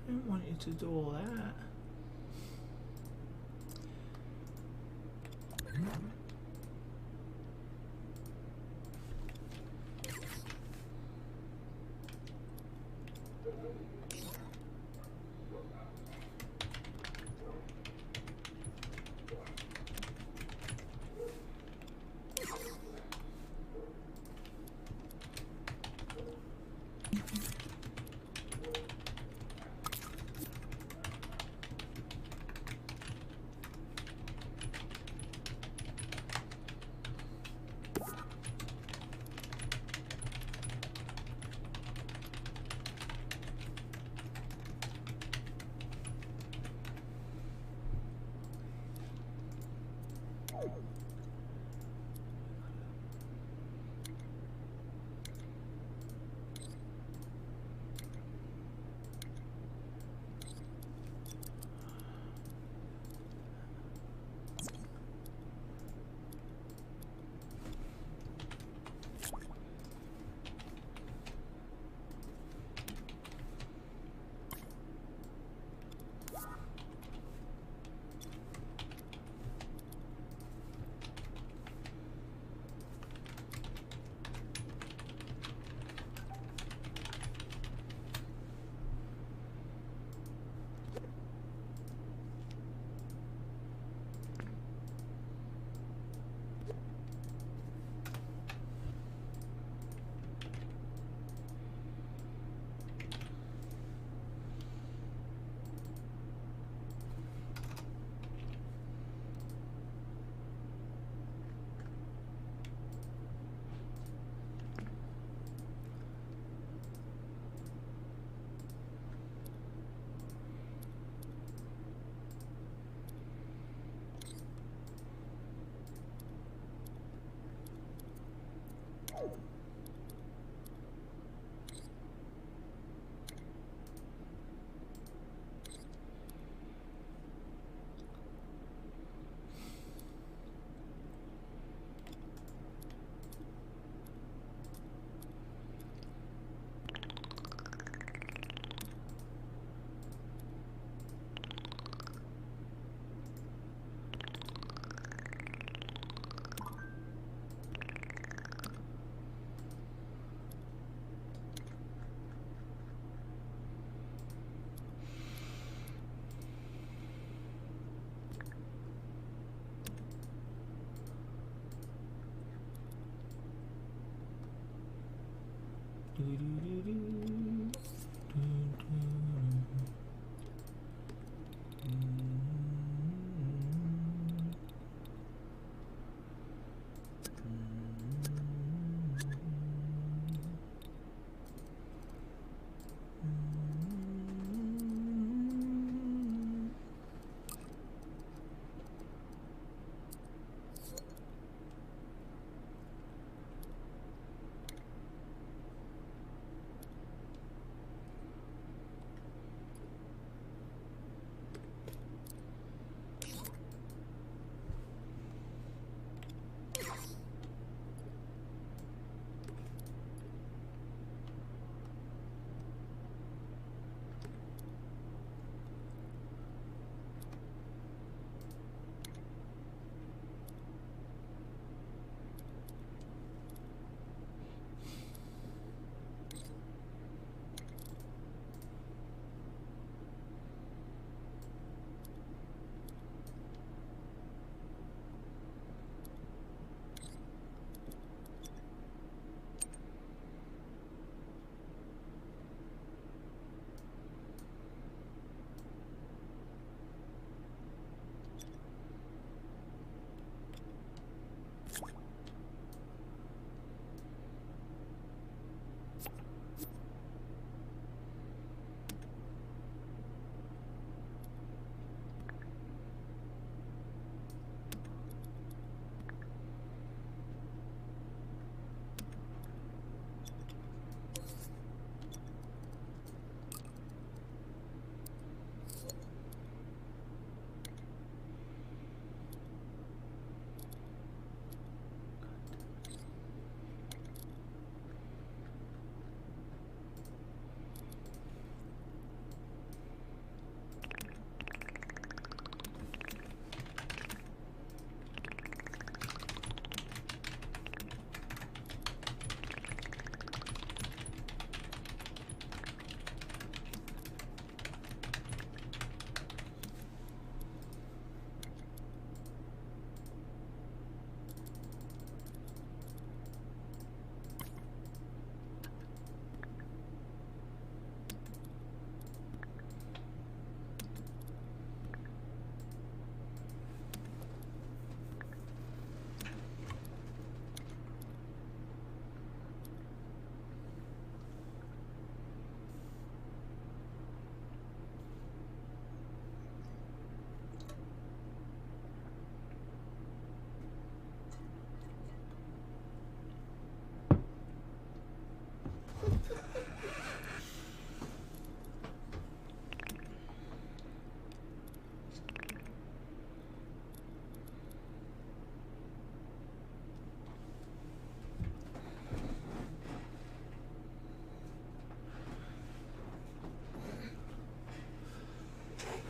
don't want you to do all that.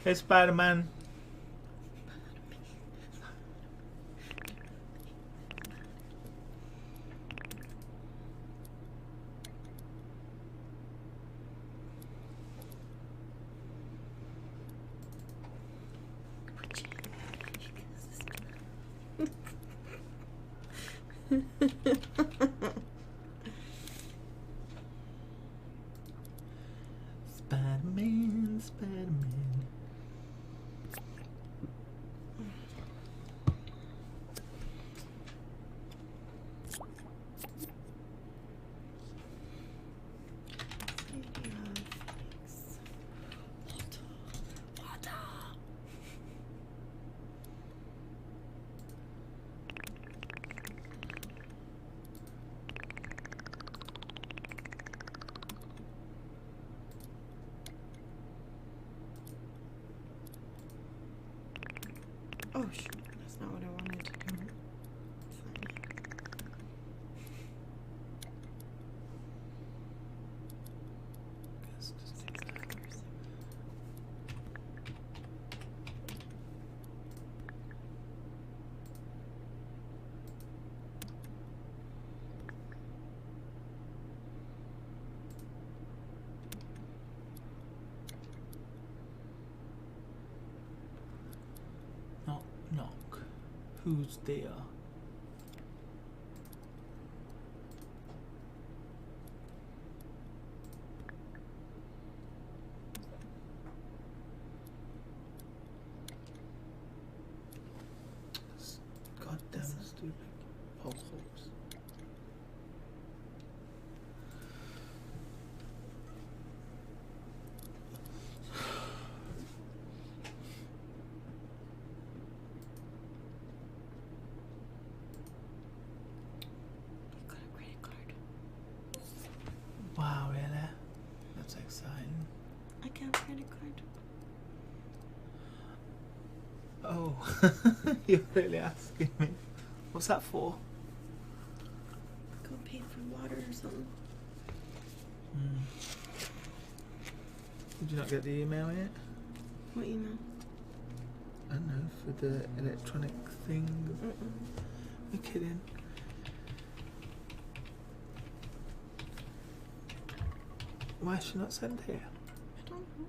Hey, Spider-Man. Spider-Man, Spider-Man. Oh shoot, that's not what I wanted. Knock, knock. Who's there? Goddamn stupid pulse hopes. Got a credit card. Wow, really? That's exciting. I got a credit card. Oh, you're really asking me. What's that for? Go pay for water or something. Did you not get the email yet? What email? I don't know, for the electronic thing. You're kidding. Why is she not sent here? I don't know.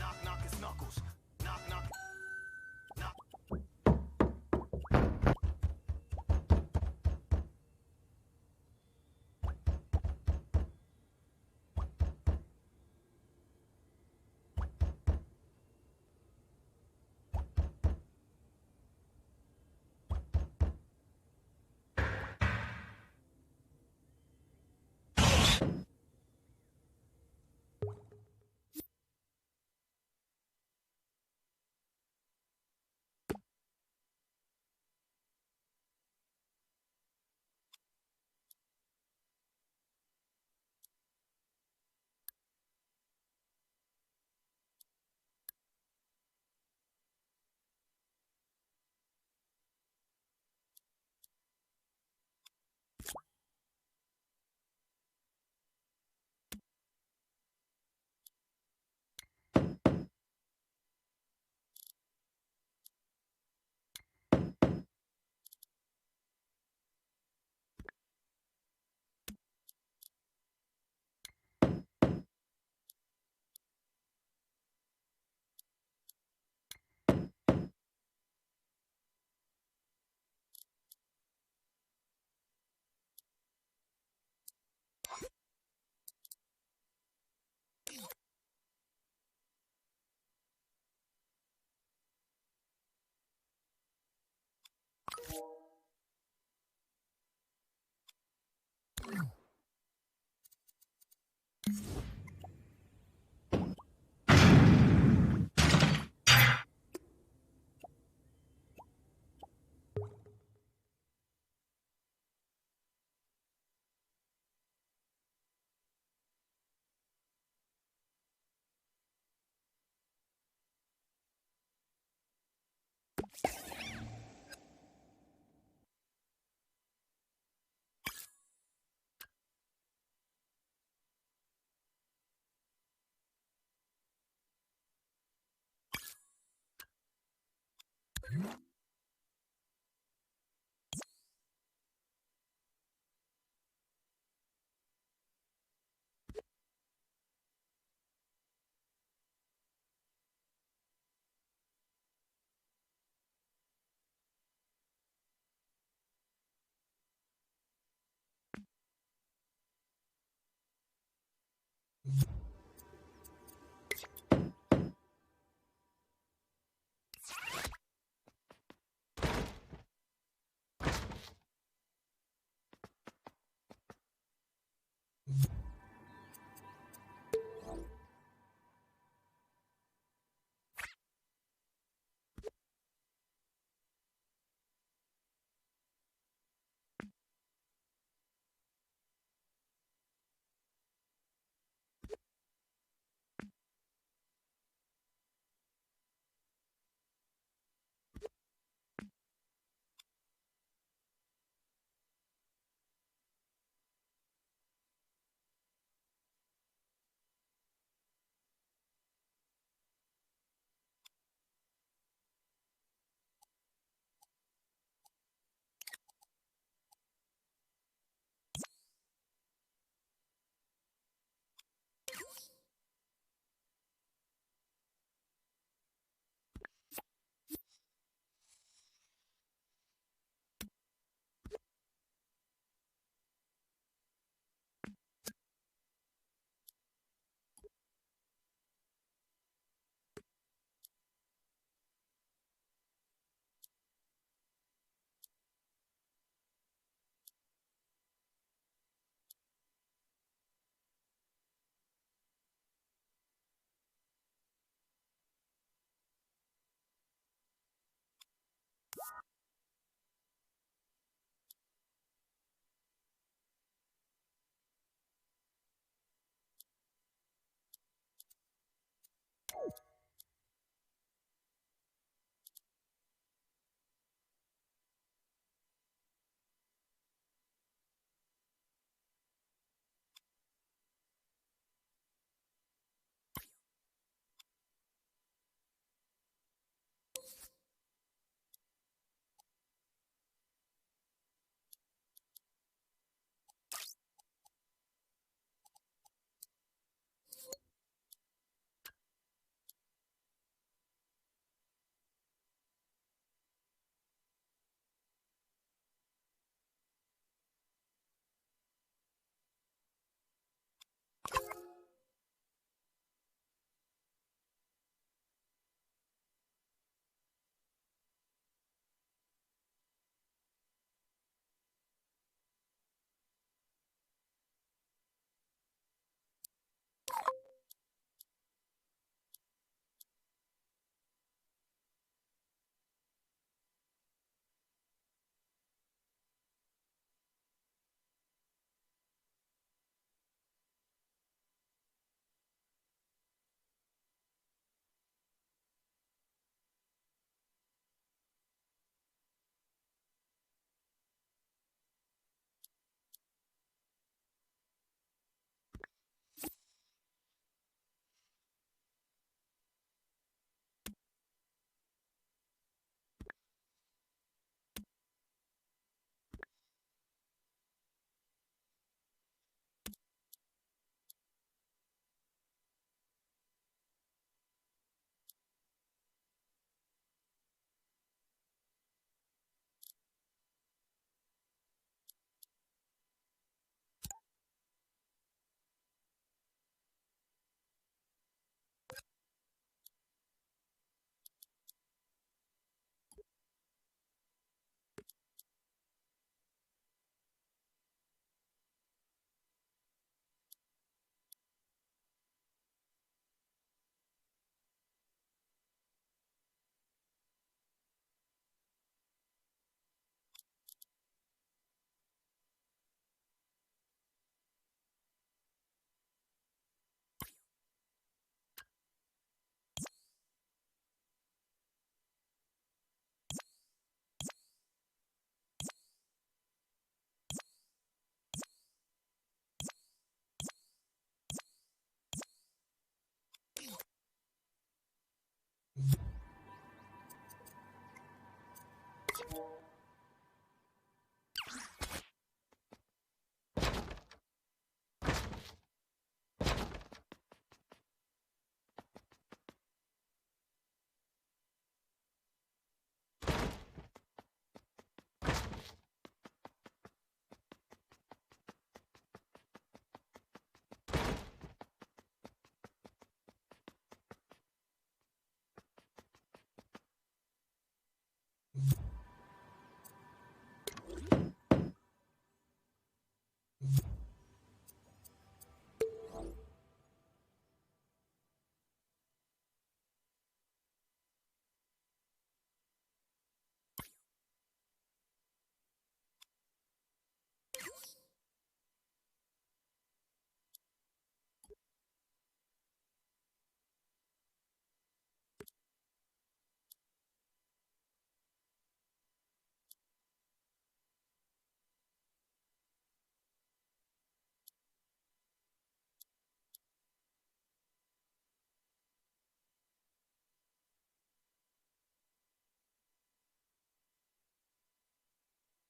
Knock, knock, it's Knuckles. Knock, knock. Knock.